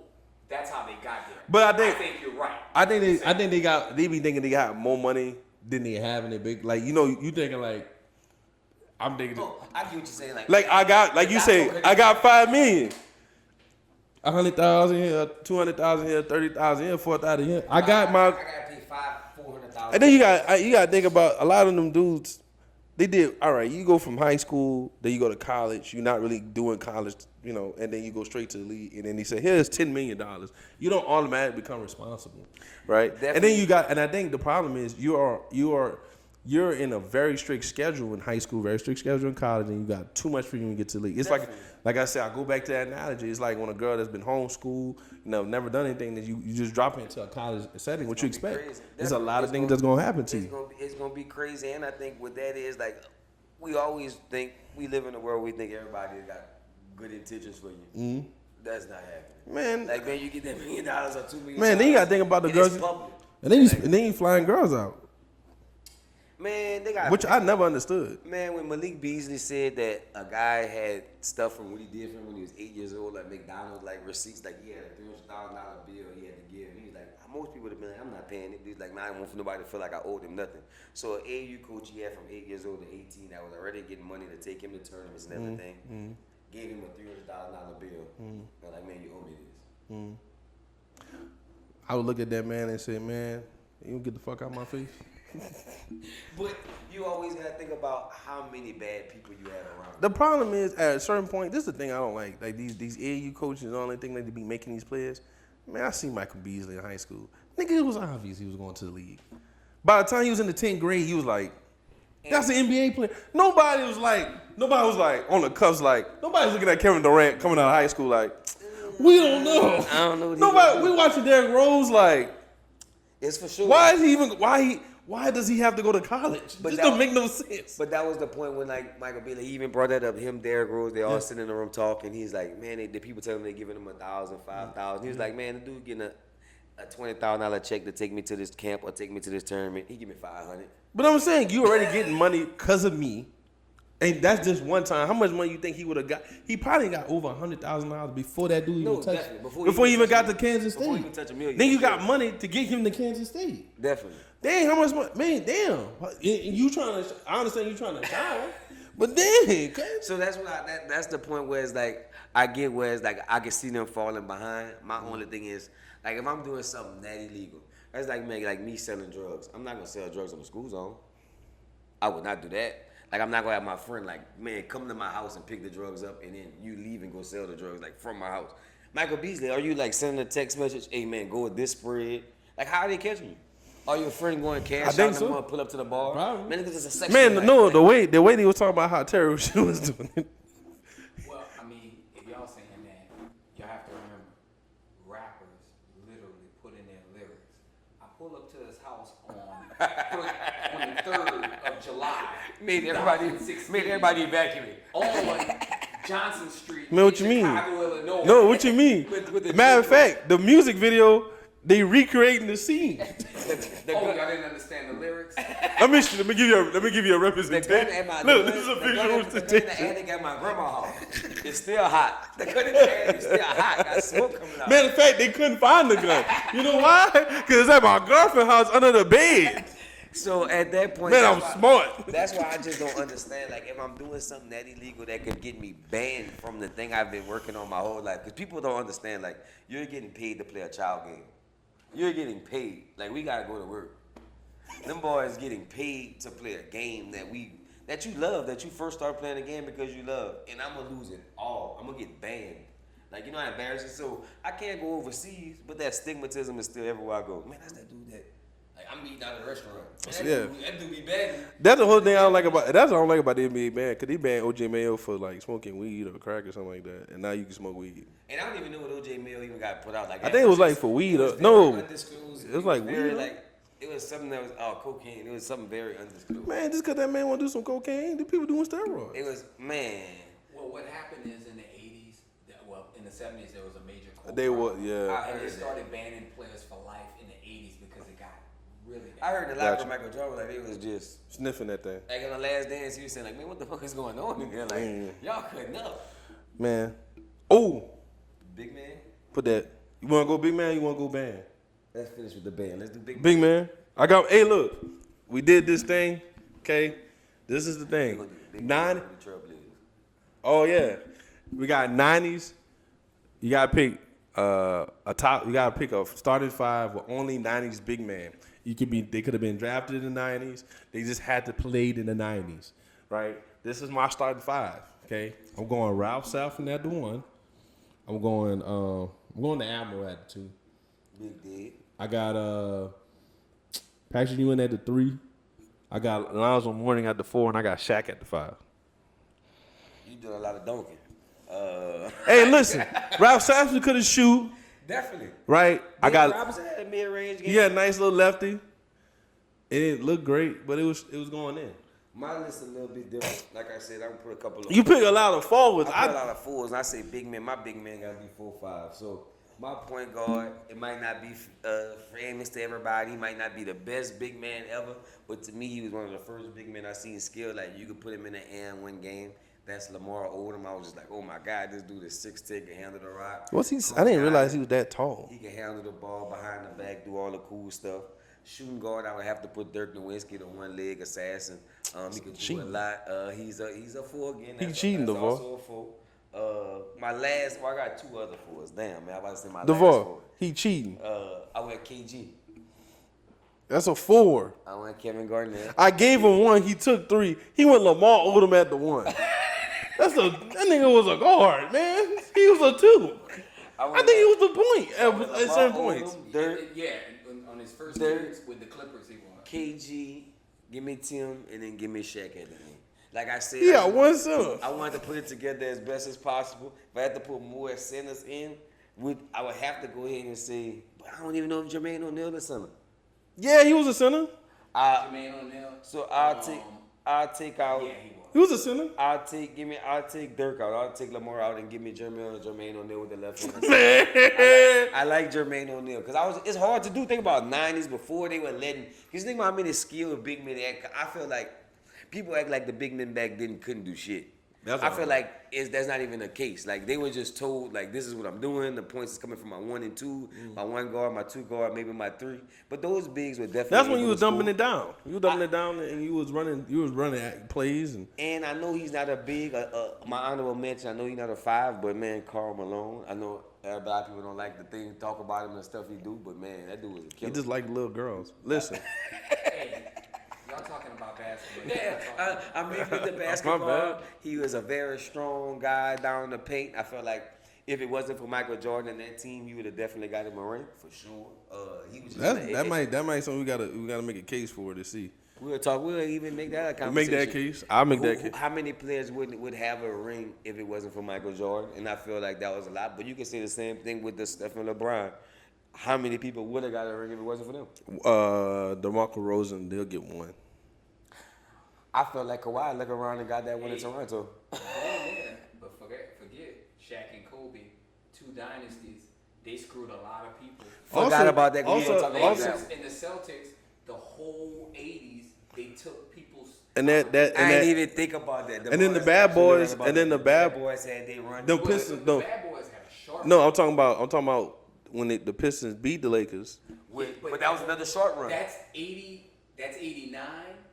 [SPEAKER 3] that's how they got there.
[SPEAKER 1] But I think
[SPEAKER 3] you're right.
[SPEAKER 1] I think they be thinking they got more money than they have in their big, like, you thinking like, I'm thinking
[SPEAKER 2] Oh, I get what you're saying.
[SPEAKER 1] like I got, like you say, I got 5 million. 100,000 here, 200,000 here, 30,000 here, 4,000 here. I got my,
[SPEAKER 2] I gotta pay $400,000.
[SPEAKER 1] and then you got to think about a lot of them dudes. They did all right. You go from high school, then you go to college. You're not really doing college, and then you go straight to the league. And then they say, "Here's $10 million." You don't automatically become responsible, right?
[SPEAKER 2] Definitely.
[SPEAKER 1] And then you got, and I think the problem is you're in a very strict schedule in high school, very strict schedule in college, and you got too much freedom to get to the league. It's like I said, I go back to that analogy. It's like when a girl that's been homeschooled, never done anything, that you just drop into a college setting. What you expect?
[SPEAKER 2] Crazy.
[SPEAKER 1] There's a lot of things that's gonna happen to you.
[SPEAKER 2] It's gonna be crazy, and I think what that is, like, we always think we live in a world we think everybody got good intentions for you. Mm-hmm. That's not happening,
[SPEAKER 1] Man,
[SPEAKER 2] Like, man, you get that $1 million or $2 million.
[SPEAKER 1] man, then you gotta think about the
[SPEAKER 2] and
[SPEAKER 1] girls,
[SPEAKER 2] it's public.
[SPEAKER 1] and then you flying girls out,
[SPEAKER 2] Man, they got
[SPEAKER 1] which I never understood.
[SPEAKER 2] Man, when Malik Beasley said that a guy had stuff from what he did for him when he was 8 years old, like McDonald's, like receipts, like he had a $300,000 bill he had to give. He was like, most people would have been like, I'm not paying it. He's like, man, I don't want for nobody to feel like I owed him nothing. So an AAU coach he had from 8 years old to 18 that was already getting money to take him to tournaments and everything, gave him a $300,000 bill. They're like, man, you owe me this.
[SPEAKER 1] I would look at that man and say, man, you get the fuck out of my face.
[SPEAKER 2] But you always gotta think about how many bad people you have around.
[SPEAKER 1] The problem is, at a certain point, this is the thing I don't like. Like these AAU coaches and all that thing, like, they be making these players. Man, I seen Michael Beasley in high school. Nigga, it was obvious he was going to the league. By the time he was in the 10th grade, he was like, that's an NBA player. Nobody was like on the cuffs, like, nobody's looking at Kevin Durant coming out of high school like, we don't know.
[SPEAKER 2] I don't know what
[SPEAKER 1] Nobody, we watching Derrick Rose like,
[SPEAKER 2] it's for sure.
[SPEAKER 1] why does he have to go to college?
[SPEAKER 2] But
[SPEAKER 1] This
[SPEAKER 2] that-
[SPEAKER 1] don't make no sense.
[SPEAKER 2] But that was the point when, like, Michael Beasley, he even brought that up. Him, Derrick Rose, they all sitting in the room talking. He's like, man, the people tell him they giving him $1,000, $5,000. He was like, man, the dude getting a $20,000 check to take me to this camp or take me to this tournament. He give me $500.
[SPEAKER 1] But I'm saying, you already getting money because of me. And that's just one time. How much money you think he would have got? He probably got over $100,000 before that dude even touched.
[SPEAKER 2] Definitely.
[SPEAKER 1] Before he even got to Kansas
[SPEAKER 2] Before he
[SPEAKER 1] State.
[SPEAKER 2] even touch $1 million.
[SPEAKER 1] Then you got money to get him to Kansas State.
[SPEAKER 2] Definitely.
[SPEAKER 1] Dang, how much money? Man, damn. You trying to? I understand you trying to shine, but dang.
[SPEAKER 2] So that's what that's the point where it's like I get where it's like I can see them falling behind. My only thing is like if I'm doing something that illegal, that's like me selling drugs. I'm not gonna sell drugs on the school zone. I would not do that. Like I'm not gonna have my friend like, man, come to my house and pick the drugs up and then you leave and go sell the drugs like from my house. Michael Beasley, are you like sending a text message? Hey man, go with this spread. Like how are they catching you? Are your friend going cash
[SPEAKER 1] I think
[SPEAKER 2] out
[SPEAKER 1] so.
[SPEAKER 2] and pull up to the bar?
[SPEAKER 1] Probably.
[SPEAKER 2] Man, this is a section.
[SPEAKER 1] Man, no, the way they was talking about how terrible she was doing it.
[SPEAKER 3] Well, I mean, if y'all saying that, y'all have to remember, rappers literally put in their lyrics. I pull up to his house on the 3rd of July.
[SPEAKER 2] Made everybody evacuate.
[SPEAKER 3] On Johnson Street.
[SPEAKER 1] Man, what
[SPEAKER 3] in
[SPEAKER 1] you mean?
[SPEAKER 3] Chicago, Illinois.
[SPEAKER 1] No, what you mean?
[SPEAKER 2] With the
[SPEAKER 1] Matter of fact, the music video, they recreating the scene.
[SPEAKER 3] Y'all didn't understand the lyrics?
[SPEAKER 1] Let me give you a representation. Look, this is a visual
[SPEAKER 2] The
[SPEAKER 1] representation.
[SPEAKER 2] attic at my grandma's house. It's still hot. The gun in the attic is still hot. Got smoke coming out.
[SPEAKER 1] Matter of fact, they couldn't find the gun. You know why? Because it's at my girlfriend's house under the bed.
[SPEAKER 2] So at that point,
[SPEAKER 1] Man, I'm smart.
[SPEAKER 2] That's why I just don't understand. Like, if I'm doing something that illegal that could get me banned from the thing I've been working on my whole life, because people don't understand. Like, you're getting paid to play a child game. You're getting paid. Like, we gotta go to work. Them boys getting paid to play a game that you love, that you first start playing a game because you love, and I'm gonna lose it all. I'm gonna get banned. Like, you know how embarrassing. So I can't go overseas, but that stigmatism is still everywhere I go. Man, that's that dude that. Like, I'm eating out of the restaurant. Man, that dude be bad.
[SPEAKER 1] That's the whole thing I don't like about. That's what I don't like about the NBA ban, because he banned OJ Mayo for like smoking weed or crack or something like that, and now you can smoke weed.
[SPEAKER 2] And I don't even know what OJ Mayo even got put out. Like,
[SPEAKER 1] I think it was like for weed. No, it was like
[SPEAKER 2] very,
[SPEAKER 1] weed.
[SPEAKER 2] like, it was something that was cocaine. It was something very undisclosed.
[SPEAKER 1] Man, just because that man want to do some cocaine, the people doing steroids.
[SPEAKER 2] It was, man.
[SPEAKER 3] Well, what happened is in the 80s, in the 70s, there was a major coke
[SPEAKER 1] They were,
[SPEAKER 3] problem.
[SPEAKER 1] yeah.
[SPEAKER 3] And they started banning players for life in the 80s because it got really bad.
[SPEAKER 2] I heard a lot from Michael Jordan, like, it was just
[SPEAKER 1] Sniffing that thing.
[SPEAKER 2] like in the last dance, he was saying, like, man, what the fuck is going on in there? Like, y'all cutting up.
[SPEAKER 1] Man. Oh,
[SPEAKER 2] Big man.
[SPEAKER 1] put that. You want to go big man? You want to go band?
[SPEAKER 2] Let's finish with the band. Let's do big man.
[SPEAKER 1] Big man. I got. Hey, look. We did this thing. Okay. This is the thing.
[SPEAKER 2] We're gonna do the big
[SPEAKER 1] 90.
[SPEAKER 2] man with the Trailblazers.
[SPEAKER 1] Oh yeah. We got 90s. You gotta pick a top. You gotta pick a starting five with only 90s big man. You could be. They could have been drafted in the 90s. They just had to play in the 90s, right? This is my starting five. Okay. I'm going Ralph Saffron at the 1. I'm going to Admiral at the 2.
[SPEAKER 2] Big Dead.
[SPEAKER 1] I got Patrick Ewing at the 3. I got Alonzo Mourning at the 4, and I got Shaq at the 5.
[SPEAKER 2] You doing a lot of dunking.
[SPEAKER 1] Hey, listen, Ralph Saffron could have shoot,
[SPEAKER 2] Definitely.
[SPEAKER 1] right? I got
[SPEAKER 2] Robinson had a mid-range game.
[SPEAKER 1] he had a nice little lefty. It didn't look great, but it was going in.
[SPEAKER 2] My list a little bit different. Like I said, I'm gonna put a couple of.
[SPEAKER 1] You pick a lot of forwards.
[SPEAKER 2] I put a lot of fours, and I say big man. My big man gotta be 4'5". So my point guard, it might not be famous to everybody. He might not be the best big man ever, but to me, he was one of the first big men I seen skill. Like, you could put him in the air and win game. That's Lamar Odom. I was just like, oh my God, this dude is 6'10", can handle the rock.
[SPEAKER 1] What's he? I didn't realize he was that tall.
[SPEAKER 2] He can handle the ball behind the back, do all the cool stuff. Shooting guard, I would have to put Dirk Nowitzki, the one-leg assassin. He could do a lot. He's a 4 again.
[SPEAKER 1] He cheating,
[SPEAKER 2] that's
[SPEAKER 1] DeVore.
[SPEAKER 2] also a 4. My last, I got 2 other 4s. Damn, man, I about to say my last
[SPEAKER 1] DeVore,
[SPEAKER 2] 4.
[SPEAKER 1] he cheating.
[SPEAKER 2] I went KG.
[SPEAKER 1] That's a 4.
[SPEAKER 2] I went Kevin Garnett.
[SPEAKER 1] I gave him 1. He took 3. He went Lamar Odom at the 1. That nigga was a guard, man. He was a 2. I think he was the point at certain points.
[SPEAKER 2] Dirk,
[SPEAKER 3] Yeah, on his first
[SPEAKER 2] Dirk.
[SPEAKER 3] years with the Clippers, he won.
[SPEAKER 2] KG, give me Tim, and then give me Shaq at the end. Like I said,
[SPEAKER 1] He got 1 center.
[SPEAKER 2] I wanted to put it together as best as possible. If I had to put more centers in, I would have to go ahead and say, but I don't even know if Jermaine O'Neal is center.
[SPEAKER 1] Yeah, he was a center.
[SPEAKER 3] Jermaine O'Neal.
[SPEAKER 2] So I'll take out.
[SPEAKER 3] Yeah, he won.
[SPEAKER 1] He was a center.
[SPEAKER 2] I'll take Dirk out. I'll take Lamar out and give me Jermaine O'Neal with the left hand. I like Jermaine O'Neal because it's hard to do. Think about 90s before they were letting. Because think about how many skilled big men they had. I feel like people act like the big men back then couldn't do shit. I feel like that's not even the case. Like, they were just told, like, this is what I'm doing. The points is coming from my 1 and 2, my 1 guard, my 2 guard, maybe my 3. But those bigs were definitely.
[SPEAKER 1] That's when you
[SPEAKER 2] able
[SPEAKER 1] was
[SPEAKER 2] to
[SPEAKER 1] dumping
[SPEAKER 2] score.
[SPEAKER 1] it down. You was dumping it down, and you was running plays and.
[SPEAKER 2] And I know he's not a big. My honorable mention. I know he's not a 5, but man, Karl Malone. I know a lot of people don't like the thing, talk about him and stuff he do, but man, that dude was a killer.
[SPEAKER 1] He just like little girls. Listen.
[SPEAKER 3] Hey, y'all talking about basketball.
[SPEAKER 2] Yeah, I mean, with the basketball, he was a very strong guy down the paint. I felt like if it wasn't for Michael Jordan and that team, you would have definitely got him a ring for sure. He was just
[SPEAKER 1] that might something we gotta make a case for to see.
[SPEAKER 2] We'll even make that a conversation.
[SPEAKER 1] Make that case. I'll make that case.
[SPEAKER 2] How many players would have a ring if it wasn't for Michael Jordan? And I feel like that was a lot. But you can say the same thing with the Steph and LeBron. How many people would have got a ring if it wasn't for them?
[SPEAKER 1] DeMarco Rosen, they'll get 1.
[SPEAKER 2] I felt like Kawhi looked around and got that one in Toronto.
[SPEAKER 3] Yeah, but forget Shaq and Kobe, 2 dynasties. They screwed a lot of people.
[SPEAKER 2] Forgot about that.
[SPEAKER 3] In the Celtics, the whole 80s, they took people's.
[SPEAKER 1] And
[SPEAKER 2] I didn't even think about that.
[SPEAKER 1] And then the bad boys, and then the bad
[SPEAKER 2] boys had they run.
[SPEAKER 1] them Pistons.
[SPEAKER 3] The
[SPEAKER 1] No,
[SPEAKER 3] bad boys had a sharp.
[SPEAKER 1] no, I'm talking about when the Pistons beat the Lakers.
[SPEAKER 2] But that was another short run.
[SPEAKER 3] That's 80. That's 89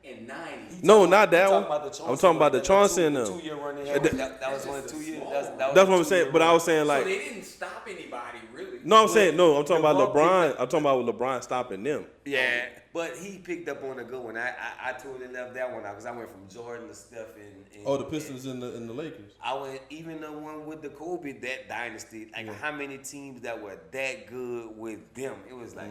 [SPEAKER 3] and 90.
[SPEAKER 1] No, not that one.
[SPEAKER 2] I'm
[SPEAKER 1] I'm talking about the Chauncey and them.
[SPEAKER 2] 2-year run.
[SPEAKER 1] Yeah,
[SPEAKER 2] that was only 2 years.
[SPEAKER 1] That's what I'm saying. But I was saying
[SPEAKER 3] So
[SPEAKER 1] like
[SPEAKER 3] they didn't stop anybody really.
[SPEAKER 1] No, I'm saying no. I'm talking about
[SPEAKER 2] LeBron
[SPEAKER 1] LeBron.
[SPEAKER 2] picked
[SPEAKER 1] I'm talking about LeBron stopping them.
[SPEAKER 2] Yeah, but he picked up on a good one. I totally left that one out because I went from Jordan to Steph and
[SPEAKER 1] Oh, the Pistons and the Lakers.
[SPEAKER 2] I went even the one with the Kobe, that dynasty. Like how many teams that were that good with them? It was like,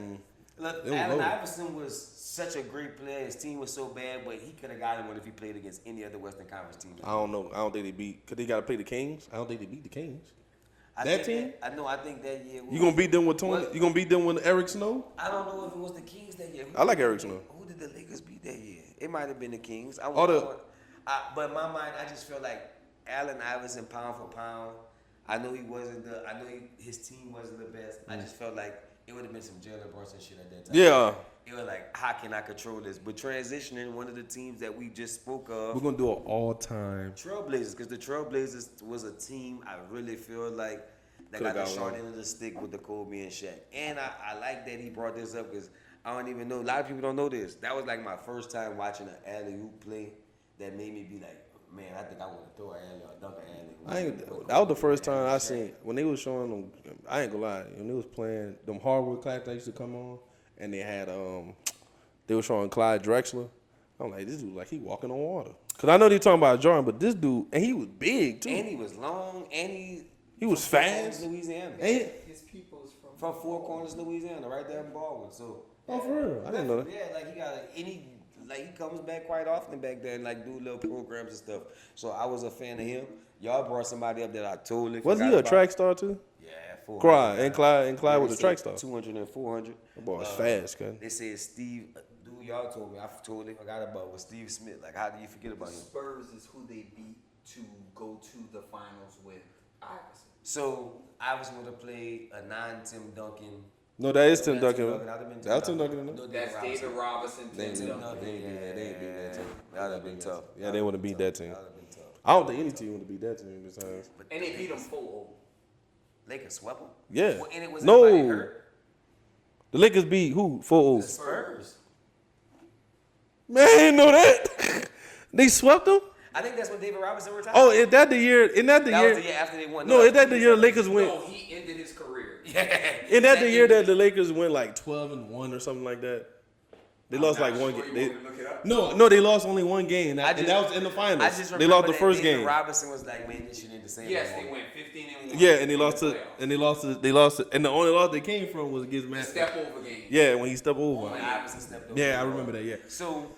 [SPEAKER 2] look,
[SPEAKER 1] It was
[SPEAKER 2] Allen
[SPEAKER 1] low.
[SPEAKER 2] Iverson was such a great player. His team was so bad, but he could have gotten one if he played against any other Western Conference team.
[SPEAKER 1] I don't know. I don't think they beat. Cause they got to play the Kings. I don't think they beat the Kings.
[SPEAKER 2] I
[SPEAKER 1] That
[SPEAKER 2] think
[SPEAKER 1] team?
[SPEAKER 2] I know. I think that year.
[SPEAKER 1] You gonna beat them with Tony?
[SPEAKER 2] What?
[SPEAKER 1] You gonna beat them with Eric Snow?
[SPEAKER 2] I don't know if it was the Kings that year.
[SPEAKER 1] I like Eric Snow.
[SPEAKER 2] Who did the Lakers beat that year? It might have been the Kings. But in my mind, I just feel like Allen Iverson, pound for pound. I know he wasn't the. I know his team wasn't the best. I just felt like it would have been some Jalen Brunson shit at that time.
[SPEAKER 1] Yeah.
[SPEAKER 2] It was like, how can I control this? But transitioning, one of the teams that we just spoke of,
[SPEAKER 1] We're gonna do an all-time.
[SPEAKER 2] Trailblazers, because the Trailblazers was a team I really feel like that
[SPEAKER 1] Coulda
[SPEAKER 2] got the
[SPEAKER 1] got
[SPEAKER 2] short
[SPEAKER 1] one.
[SPEAKER 2] end of the stick with the Kobe and Shaq. And I like that he brought this up because I don't even know. A lot of people don't know this. That was like my first time watching an alley-oop play that made me be like, man, I think I want to throw an alley or dunk an alley.
[SPEAKER 1] That was the first time I seen when they was showing them. I ain't gonna lie, when they was playing them hardwood class that used to come on, and they had they were showing Clyde Drexler. I'm like, this dude like he walking on water. Cause I know they talking about Jordan, but this dude, and he was big too.
[SPEAKER 2] And he was long, and he
[SPEAKER 1] was
[SPEAKER 2] from Four
[SPEAKER 1] fast.
[SPEAKER 2] Corners, Louisiana.
[SPEAKER 1] And
[SPEAKER 3] His people's
[SPEAKER 2] From Four Corners, Louisiana, right there in Baldwin. So
[SPEAKER 1] oh, for real? I didn't know that.
[SPEAKER 2] Yeah, like he comes back quite often back there and like do little programs and stuff. So I was a fan of him. Y'all brought somebody up that I totally
[SPEAKER 1] Was he
[SPEAKER 2] forgot
[SPEAKER 1] a
[SPEAKER 2] about.
[SPEAKER 1] track star too?
[SPEAKER 2] Yeah, 400.
[SPEAKER 1] Clyde and Clyde was
[SPEAKER 2] They
[SPEAKER 1] a track
[SPEAKER 2] said
[SPEAKER 1] star.
[SPEAKER 2] 200 and 400.
[SPEAKER 1] That boy was fast, cuz.
[SPEAKER 2] They said Steve, dude, y'all told me, I totally forgot about was Steve Smith. Like, how do you forget about him?
[SPEAKER 3] Spurs is who they beat to go to the finals with Iverson.
[SPEAKER 2] So Iverson would have played a non-Tim Duncan.
[SPEAKER 1] No, that is Tim
[SPEAKER 2] That's
[SPEAKER 1] Duncan.
[SPEAKER 2] That'd have been Tim
[SPEAKER 1] That's Tim
[SPEAKER 2] Duncan.
[SPEAKER 1] Duncan.
[SPEAKER 2] No,
[SPEAKER 3] That's David Robinson, Tim
[SPEAKER 2] Tim
[SPEAKER 3] Duncan.
[SPEAKER 2] Duncan. Yeah, they beat that team. That'd have been tough.
[SPEAKER 1] Yeah, they wouldn't beat that team.
[SPEAKER 2] That'd have been tough.
[SPEAKER 1] I don't think any team would have beat that team besides.
[SPEAKER 3] And they beat them 4-0.
[SPEAKER 2] Lakers swept them?
[SPEAKER 1] Yeah.
[SPEAKER 2] Well, and it was everybody
[SPEAKER 1] No.
[SPEAKER 2] hurt.
[SPEAKER 1] The Lakers beat who? 4-0.
[SPEAKER 2] The Spurs.
[SPEAKER 1] Man, I didn't know that. They swept them?
[SPEAKER 2] I think that's when David Robinson retired.
[SPEAKER 1] Oh, is that the year? Isn't that the
[SPEAKER 2] that
[SPEAKER 1] year?
[SPEAKER 2] was the year after they won.
[SPEAKER 1] No, is that the year the Lakers went?
[SPEAKER 3] No, he ended his career.
[SPEAKER 1] Isn't that the year that the Lakers went like 12-1 or something like that? They lost like one game.
[SPEAKER 3] You want me to look it up?
[SPEAKER 1] No, they lost only one game, and that was in the finals.
[SPEAKER 2] I just
[SPEAKER 1] They
[SPEAKER 2] remember
[SPEAKER 1] lost the
[SPEAKER 2] that
[SPEAKER 1] first
[SPEAKER 2] David
[SPEAKER 1] game.
[SPEAKER 2] Robinson was like, man, this shit ain't the same.
[SPEAKER 3] Yes,
[SPEAKER 2] no
[SPEAKER 3] they
[SPEAKER 2] more.
[SPEAKER 3] went 15-1.
[SPEAKER 1] Yeah, and they lost
[SPEAKER 3] in the
[SPEAKER 1] to,
[SPEAKER 3] playoffs.
[SPEAKER 1] and they lost, and the only loss they came from was against
[SPEAKER 3] The
[SPEAKER 1] Matt.
[SPEAKER 3] step over game.
[SPEAKER 1] Yeah, when he stepped over.
[SPEAKER 2] When Iverson stepped over.
[SPEAKER 1] Yeah, I remember that. Yeah.
[SPEAKER 2] So,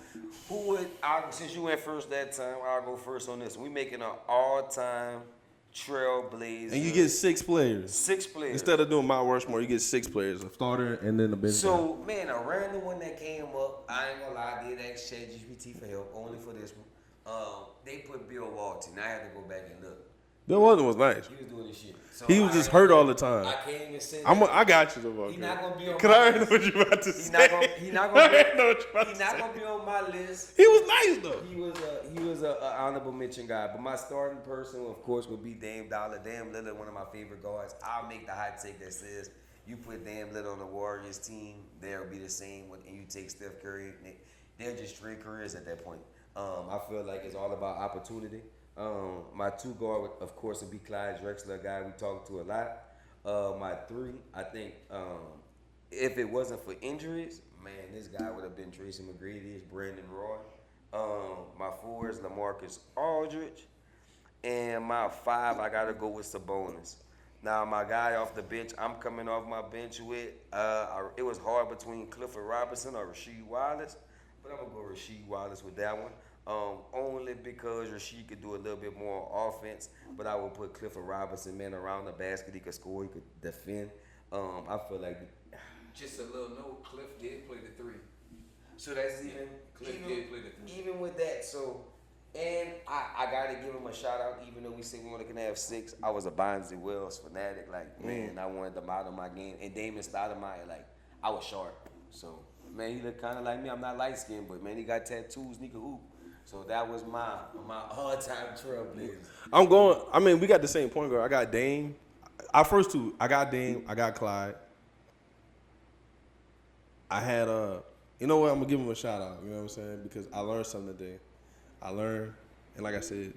[SPEAKER 2] who would, since you went first that time, I'll go first on this. We making an all-time Trailblazers.
[SPEAKER 1] And you get 6 players
[SPEAKER 2] 6 players.
[SPEAKER 1] instead of doing Mount Rushmore. You get 6 players, a starter and then a bench.
[SPEAKER 2] So, man, a random one that came up, I ain't gonna lie, I did ask ChatGPT for help, only for this one. They put Bill Walton. I had to go back and look.
[SPEAKER 1] Bill Walton was nice.
[SPEAKER 2] He was doing this shit. So
[SPEAKER 1] He was just hurt all the time.
[SPEAKER 2] I can't even say
[SPEAKER 1] I got you, though.
[SPEAKER 2] He's not gonna be on
[SPEAKER 1] Cause
[SPEAKER 2] my
[SPEAKER 1] I already
[SPEAKER 2] list.
[SPEAKER 1] know what you about to
[SPEAKER 2] He's
[SPEAKER 1] say.
[SPEAKER 2] not gonna
[SPEAKER 1] I already know what you about
[SPEAKER 2] He's
[SPEAKER 1] to
[SPEAKER 2] not
[SPEAKER 1] say.
[SPEAKER 2] gonna be on my list.
[SPEAKER 1] He was nice though.
[SPEAKER 2] He was a honorable mention guy, but my starting person, of course, would be Dame Dollar. Dame Lillard, one of my favorite guards. I'll make the hot take that says you put Dame Lillard on the Warriors team, they'll be the same. And you take Steph Curry, they're just straight careers at that point. I feel like it's all about opportunity. My 2 guard, of course, would be Clyde Drexler, a guy we talk to a lot. My 3, I think, if it wasn't for injuries, man, this guy would have been Tracy McGrady, Brandon Roy. My 4 is LaMarcus Aldridge. And my 5, I got to go with Sabonis. Now, my guy off the bench, I'm coming off my bench with, it was hard between Clifford Robinson or Rasheed Wallace, but I'm going to go Rasheed Wallace with that one. Only because Rasheed could do a little bit more offense, but I would put Clifford Robinson, man, around the basket. He could score, he could defend. I feel like...
[SPEAKER 3] Just a little note, Cliff did play the 3.
[SPEAKER 2] So that's
[SPEAKER 3] Cliff did play the 3.
[SPEAKER 2] even with that, so, and I gotta give him a shout out, even though we said we only can have 6. I was a Bonzi Wells fanatic, like, man, I wanted to model my game. And Damon Stoudemire, like, I was sharp. So, man, he looked kind of like me. I'm not light skinned, but man, he got tattoos, he could hoop. So that was my all-time Trailblazers.
[SPEAKER 1] We got the same point guard. I got Dame. Our first 2, I got Dame, I got Clyde. I had you know what? I'm gonna give him a shout out. You know what I'm saying? Because I learned something today. And like I said,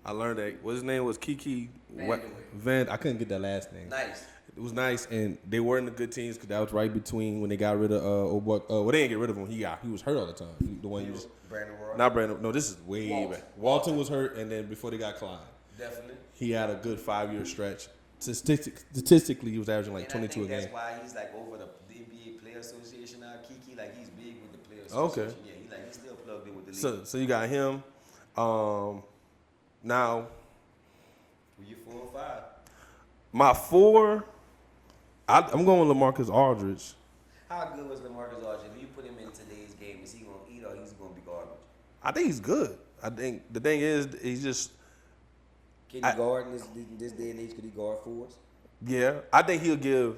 [SPEAKER 1] I learned that his name was Kiki
[SPEAKER 2] Vandeweghe.
[SPEAKER 1] I couldn't get that last name.
[SPEAKER 2] Nice.
[SPEAKER 1] It was nice, and they were in the good teams because that was right between when they got rid of old boy. Well, they didn't get rid of him. He was hurt all the time. The one you just
[SPEAKER 2] Brandon Roy.
[SPEAKER 1] not Brandon. No, this is way back. Walton was hurt, and then before they got Clyde,
[SPEAKER 2] Definitely.
[SPEAKER 1] he had a good 5-year stretch. Statistically, he was averaging like 22 a game.
[SPEAKER 2] That's why he's like over the NBA Player Association now. Kiki, like he's big with the Player
[SPEAKER 1] Okay.
[SPEAKER 2] Association. Yeah, he's still plugged in with the league.
[SPEAKER 1] So you got him. Now,
[SPEAKER 2] Who you 4 or 5?
[SPEAKER 1] my 4, I'm going with LaMarcus Aldridge.
[SPEAKER 2] How good was LaMarcus Aldridge? If you put him in today's game, is he gonna eat or he's gonna be garbage?
[SPEAKER 1] I think he's good. I think the thing is, he's just.
[SPEAKER 2] Can he guard in this day and age? Could he guard for us?
[SPEAKER 1] Yeah, I think he'll give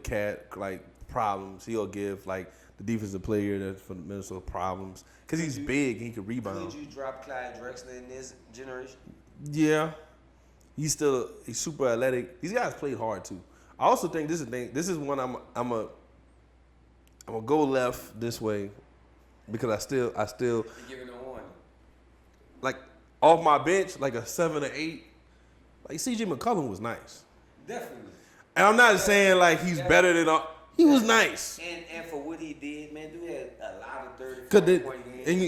[SPEAKER 1] Cat like problems. He'll give like the defensive player that's for the Minnesota problems because he's big and he can rebound.
[SPEAKER 2] Could you drop Clyde Drexler in this generation?
[SPEAKER 1] Yeah, he's super athletic. These guys played hard too. I also think this is one I'm gonna go left this way because I still
[SPEAKER 2] You're giving a warning.
[SPEAKER 1] like off my bench like a 7 or 8. Like C.J. McCollum was nice.
[SPEAKER 2] Definitely.
[SPEAKER 1] And I'm not saying like he's better than all. He was nice.
[SPEAKER 2] And for what he did, man, dude had a lot of 30 point games.
[SPEAKER 1] And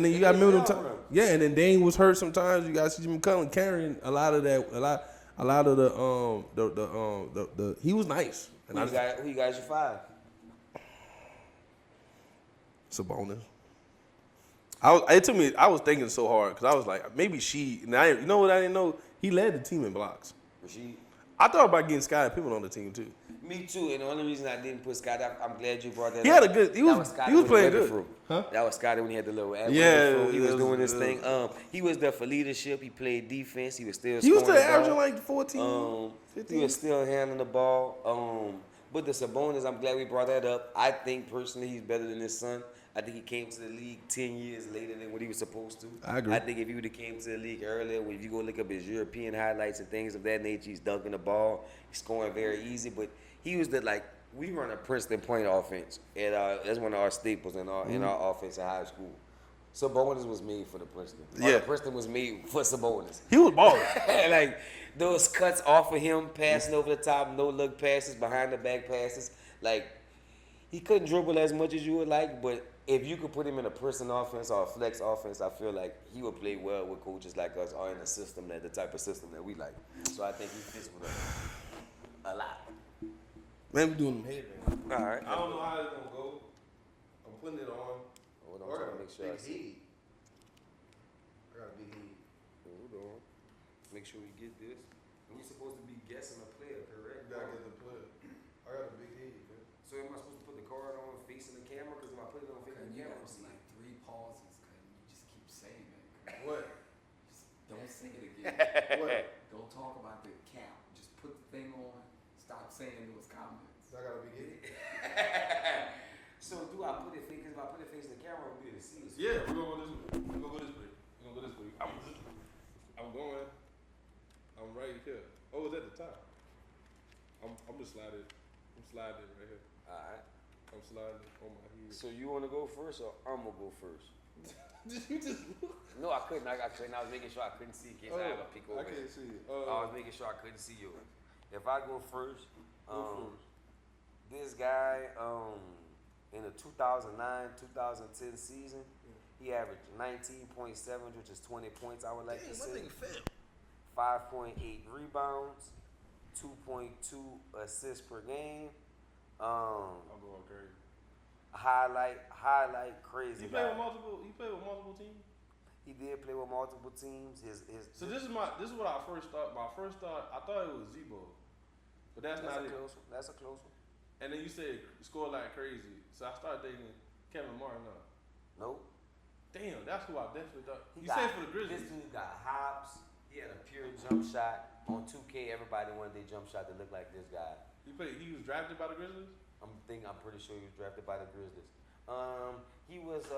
[SPEAKER 1] then you got remember them times. Yeah, and then Dane was hurt sometimes. You got C.J. McCollum carrying a lot of that. A lot of the he was nice. And
[SPEAKER 2] Who you guys your 5?
[SPEAKER 1] Sabonis. I was thinking so hard because I was like, maybe she. And you know what I didn't know? He led the team in blocks.
[SPEAKER 2] Rasheed?
[SPEAKER 1] I thought about getting Scottie Pippen on the team too.
[SPEAKER 2] Me too, and the only reason I didn't put Scott, I'm glad you brought that
[SPEAKER 1] He
[SPEAKER 2] up.
[SPEAKER 1] had a good. He was playing good. Huh?
[SPEAKER 2] That was Scotty when he had the little
[SPEAKER 1] Yeah,
[SPEAKER 2] he was doing this thing. He was there for leadership. He played defense. He was still.
[SPEAKER 1] He was still
[SPEAKER 2] scoring the
[SPEAKER 1] averaging
[SPEAKER 2] ball.
[SPEAKER 1] like 14, 15.
[SPEAKER 2] He was still handling the ball. But the Sabonis, I'm glad we brought that up. I think personally he's better than his son. I think he came to the league 10 years later than what he was supposed to.
[SPEAKER 1] I agree.
[SPEAKER 2] I think if he would have came to the league earlier, if you go look up his European highlights and things of that nature, he's dunking the ball, he's scoring very easy. But he was we run a Princeton point offense, and that's one of our staples in our offense in high school. Sabonis was made for the Princeton.
[SPEAKER 1] Yeah.
[SPEAKER 2] Princeton was made for Sabonis.
[SPEAKER 1] He was balling.
[SPEAKER 2] Like those cuts off of him, passing over the top, no look passes, behind the back passes. Like he couldn't dribble as much as you would like, but if you could put him in a Princeton offense or a flex offense, I feel like he would play well with coaches like us or in the system the type of system that we like. So I think he fits with us a lot.
[SPEAKER 1] Man, we doing them head, man.
[SPEAKER 2] All right.
[SPEAKER 1] I don't know how it's gonna go. I'm putting it on.
[SPEAKER 2] Hold on, I'm trying to make sure I see.
[SPEAKER 1] I got a big head.
[SPEAKER 2] Hold on. Make sure we get this. We're supposed to be guessing a player, correct?
[SPEAKER 1] You gotta get the player. I got a big head, man.
[SPEAKER 2] So am I supposed to put the card on facing the camera? Because if I put it on facing the
[SPEAKER 3] You
[SPEAKER 2] camera,
[SPEAKER 3] have
[SPEAKER 2] I'll see
[SPEAKER 3] like 3 pauses, cause you just keep saying it.
[SPEAKER 1] What?
[SPEAKER 3] Just don't say it again.
[SPEAKER 1] What?
[SPEAKER 3] Don't talk about the count. Just put the thing on. Stop saying those comments.
[SPEAKER 1] I got a big head.
[SPEAKER 2] So do I put it facing? If I put it facing the camera, we'll be able to see it.
[SPEAKER 1] Yeah, we're gonna go this way. We're gonna go this way. We're gonna go this way. I'm going. I'm right here. Oh, it's at the top. I'm just sliding. I'm sliding right here.
[SPEAKER 2] All right.
[SPEAKER 1] I'm sliding on my head.
[SPEAKER 2] So you want to go first, or I'm gonna go first?
[SPEAKER 1] You just look.
[SPEAKER 2] No, I couldn't. I was making sure I couldn't see in case I have a pick over.
[SPEAKER 1] I can't see it.
[SPEAKER 2] I was making sure I couldn't see yours. If I go first, this guy in the 2009-2010 season, he averaged 19.7, which is 20 points. I would like to say 5.8 rebounds, 2.2 assists per game.
[SPEAKER 1] I'm going crazy.
[SPEAKER 2] Highlight, crazy.
[SPEAKER 1] He played with multiple teams.
[SPEAKER 2] He did play with multiple teams.
[SPEAKER 1] So this is what I first thought. My first thought, I thought it was Zebo, but that's not it.
[SPEAKER 2] That's a close one.
[SPEAKER 1] And then you said score like crazy, so I started thinking Kevin Martin.
[SPEAKER 2] Nope.
[SPEAKER 1] Damn, that's who I definitely thought. You
[SPEAKER 2] got,
[SPEAKER 1] said for the Grizzlies.
[SPEAKER 2] This dude got hops. He had a pure jump shot. On 2K, everybody wanted their jump shot to look like this guy.
[SPEAKER 1] He was drafted by the Grizzlies?
[SPEAKER 2] I'm pretty sure he was drafted by the Grizzlies. He was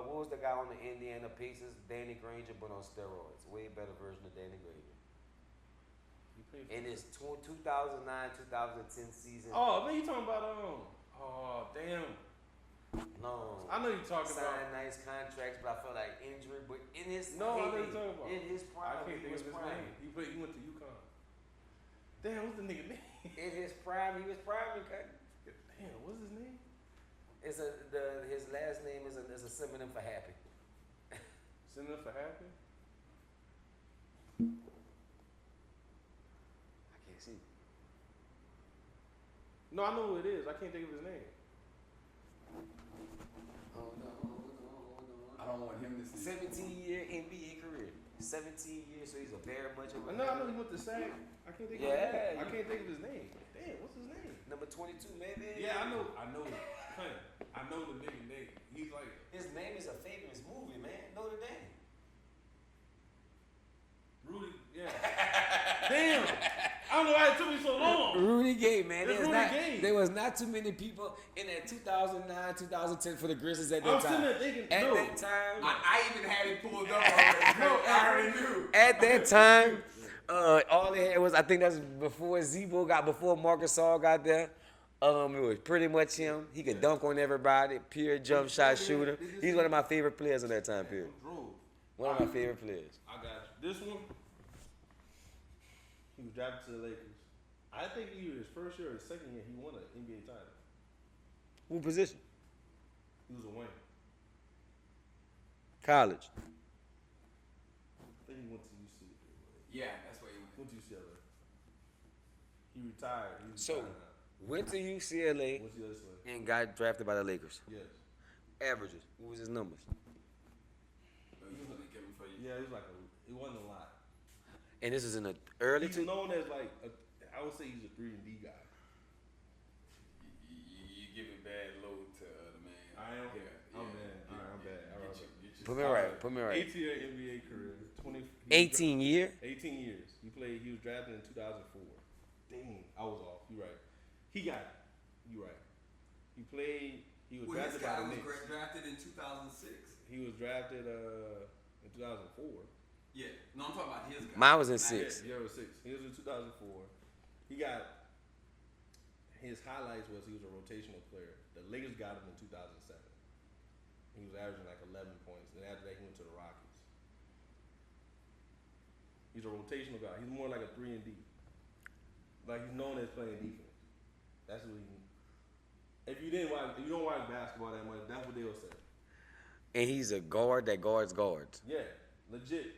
[SPEAKER 2] what was the guy on the Indiana Pacers? Danny Granger, but on steroids. Way better version of Danny Granger. In his 2009-2010 season.
[SPEAKER 1] Oh, man, you talking about oh damn.
[SPEAKER 2] No.
[SPEAKER 1] I know you talking about
[SPEAKER 2] signed nice contracts, but I feel like injury. But in his
[SPEAKER 1] I know you talking about.
[SPEAKER 2] in his prime,
[SPEAKER 1] I can't think of his
[SPEAKER 2] prime.
[SPEAKER 1] name. He went to UConn. Damn, what's the nigga name?
[SPEAKER 2] In his prime, he was priming.
[SPEAKER 1] Damn, what's his name?
[SPEAKER 2] His last name is a synonym for happy.
[SPEAKER 1] Synonym for happy?
[SPEAKER 2] I can't see.
[SPEAKER 1] No, I know who it is. I can't think of his name.
[SPEAKER 2] Hold on.
[SPEAKER 3] I don't want him to see.
[SPEAKER 2] 17-year NBA career. 17 years, so he's a very much of a.
[SPEAKER 1] No, I know he went to SAC. I can't think of his name. I can't think of his name. Damn, what's his name?
[SPEAKER 2] Number 22, maybe.
[SPEAKER 1] Yeah, I know the nigga name. He's like
[SPEAKER 2] His name is a famous movie, man. Notre Dame.
[SPEAKER 1] Rudy. Yeah. Damn. I don't know why it took me so long.
[SPEAKER 2] Rudy Gay, man.
[SPEAKER 1] It's Rudy Gay.
[SPEAKER 2] There was not too many people in that 2009, 2010 for the Grizzlies at that
[SPEAKER 1] I'm
[SPEAKER 2] time.
[SPEAKER 1] sitting there thinking,
[SPEAKER 2] At
[SPEAKER 1] no.
[SPEAKER 2] that time.
[SPEAKER 3] I even had it pulled up already. No, I already knew.
[SPEAKER 2] At that time, all they had was, I think that's before before Marcus Gasol got there. It was pretty much him. He could dunk on everybody, pure jump shot shooter. He's one of my favorite players in that time period. One of my favorite players.
[SPEAKER 1] I got you. This one, he was drafted to the Lakers. I think either his first year or his second year, he won an NBA title.
[SPEAKER 2] What position?
[SPEAKER 1] He was a wing.
[SPEAKER 2] College.
[SPEAKER 1] I think he went to UCLA.
[SPEAKER 3] Yeah, that's what he went.
[SPEAKER 1] Went to UCLA. He retired.
[SPEAKER 2] So, went to UCLA
[SPEAKER 1] Went to UCLA.
[SPEAKER 2] and got drafted by the Lakers.
[SPEAKER 1] Yes.
[SPEAKER 2] Averages. What was his numbers?
[SPEAKER 3] You gonna give him for you.
[SPEAKER 1] Yeah, it was it wasn't a lot.
[SPEAKER 2] And this is in the early
[SPEAKER 1] He's
[SPEAKER 2] two.
[SPEAKER 1] known as I would say he's a 3-and-D guy.
[SPEAKER 3] You giving bad load to the man.
[SPEAKER 1] I am.
[SPEAKER 3] Yeah,
[SPEAKER 1] I'm bad. All right, I'm bad. All right.
[SPEAKER 2] Put me right. Put me right.
[SPEAKER 1] 18-year NBA career.
[SPEAKER 2] 18 year.
[SPEAKER 1] 18 years. He was drafted in 2004. Dang, I was off. You right. He got it. You right. He was
[SPEAKER 3] Well, this
[SPEAKER 1] drafted by
[SPEAKER 3] guy
[SPEAKER 1] the
[SPEAKER 3] was
[SPEAKER 1] Knicks.
[SPEAKER 3] drafted in 2006.
[SPEAKER 1] He was drafted in 2004.
[SPEAKER 3] Yeah. No, I'm talking about his guy.
[SPEAKER 2] Mine was in
[SPEAKER 3] Not
[SPEAKER 2] 6.
[SPEAKER 1] Yeah, it was 6. He was in 2004. He got his highlights was he was a rotational player. The Lakers got him in 2007. He was averaging like 11 points. Then after that, he went to the Rockets. He's a rotational guy. He's more like a 3-and-D. Like he's known as playing defense. That's what he. If you don't watch basketball that much, that's what they'll say.
[SPEAKER 2] And he's a guard that guards guards.
[SPEAKER 1] Yeah, legit.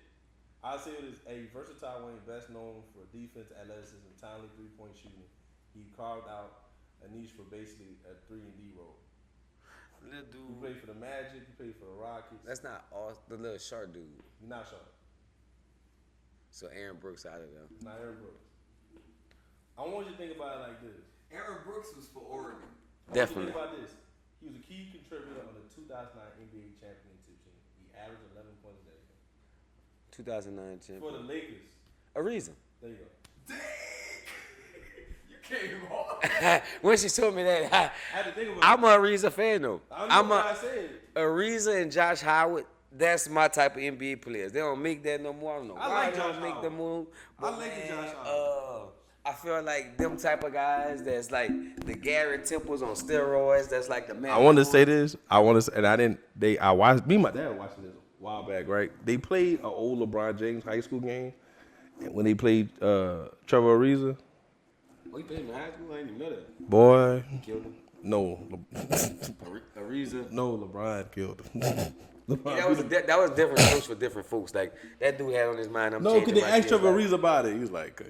[SPEAKER 1] I say it is a versatile wing, best known for defense, athleticism, timely 3-point shooting. He carved out a niche for basically a 3-and-D role.
[SPEAKER 2] Little
[SPEAKER 1] He
[SPEAKER 2] dude.
[SPEAKER 1] played for the Magic. He played for the Rockets.
[SPEAKER 2] That's not all. The little short dude.
[SPEAKER 1] He's not sharp.
[SPEAKER 2] So Aaron Brooks out of there.
[SPEAKER 1] Not Aaron Brooks. I want you to think about it like this.
[SPEAKER 3] Aaron Brooks was for Oregon.
[SPEAKER 2] Definitely.
[SPEAKER 1] Think about this. He was a key contributor on the 2009 NBA championship team. He averaged 11 points a day.
[SPEAKER 2] 2009 champion.
[SPEAKER 1] For the Lakers.
[SPEAKER 2] A reason.
[SPEAKER 1] There you go.
[SPEAKER 3] Dang! You came hard.
[SPEAKER 2] When she told me that,
[SPEAKER 1] I had to think about
[SPEAKER 2] I'm
[SPEAKER 1] it.
[SPEAKER 2] a Ariza fan though.
[SPEAKER 1] I know what I said.
[SPEAKER 2] Ariza and Josh Howard. That's my type of NBA players. They don't make that no more. I don't know
[SPEAKER 1] I
[SPEAKER 2] why
[SPEAKER 1] like
[SPEAKER 2] they don't
[SPEAKER 1] Josh
[SPEAKER 2] make the
[SPEAKER 1] Howard.
[SPEAKER 2] move.
[SPEAKER 1] I
[SPEAKER 2] But
[SPEAKER 1] like the
[SPEAKER 2] man,
[SPEAKER 1] Josh Howard.
[SPEAKER 2] I feel like them type of guys that's like the Garrett Temples on steroids. That's like the man.
[SPEAKER 1] I want to say this. I want to say, and I didn't. I watched. Me and my dad were watching this a while back, right? They played an old LeBron James high school game, and when they played Trevor Ariza,
[SPEAKER 2] Oh, he played in high school. I didn't even know that.
[SPEAKER 1] boy,
[SPEAKER 2] Killed him.
[SPEAKER 1] no,
[SPEAKER 2] Ariza.
[SPEAKER 1] no, LeBron killed him. LeBron
[SPEAKER 2] Yeah, that was different strokes for different folks. Like that dude had on his mind.
[SPEAKER 1] no, because they asked Trevor Ariza about it. He was like,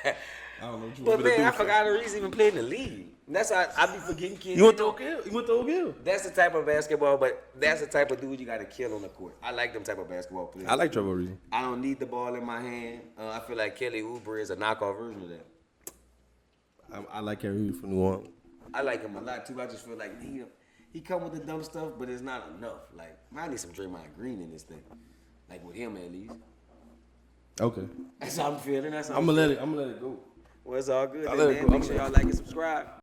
[SPEAKER 1] I don't know what you
[SPEAKER 2] But
[SPEAKER 1] want me to
[SPEAKER 2] man, I
[SPEAKER 1] do.
[SPEAKER 2] forgot Ariza even played in the league. That's how I be forgetting kids.
[SPEAKER 1] You went to Oak Hill. You went to Oak Hill.
[SPEAKER 2] That's the type of basketball, but that's the type of dude you got to kill on the court. I like them type of basketball players.
[SPEAKER 1] I like Trevor Ariza.
[SPEAKER 2] I don't need the ball in my hand. I feel like Kelly Oubre is a knockoff version of that.
[SPEAKER 1] I like Kerry from New Orleans.
[SPEAKER 2] I like him a lot too. I just feel like he come with the dumb stuff, but it's not enough. Like I need some Draymond Green in this thing, like with him at least.
[SPEAKER 1] Okay.
[SPEAKER 2] That's how I'm feeling. That's how
[SPEAKER 1] I'm gonna let it go.
[SPEAKER 2] Well, it's all good.
[SPEAKER 1] I'll
[SPEAKER 2] Then,
[SPEAKER 1] let it
[SPEAKER 2] man.
[SPEAKER 1] go.
[SPEAKER 2] Make sure y'all like and subscribe.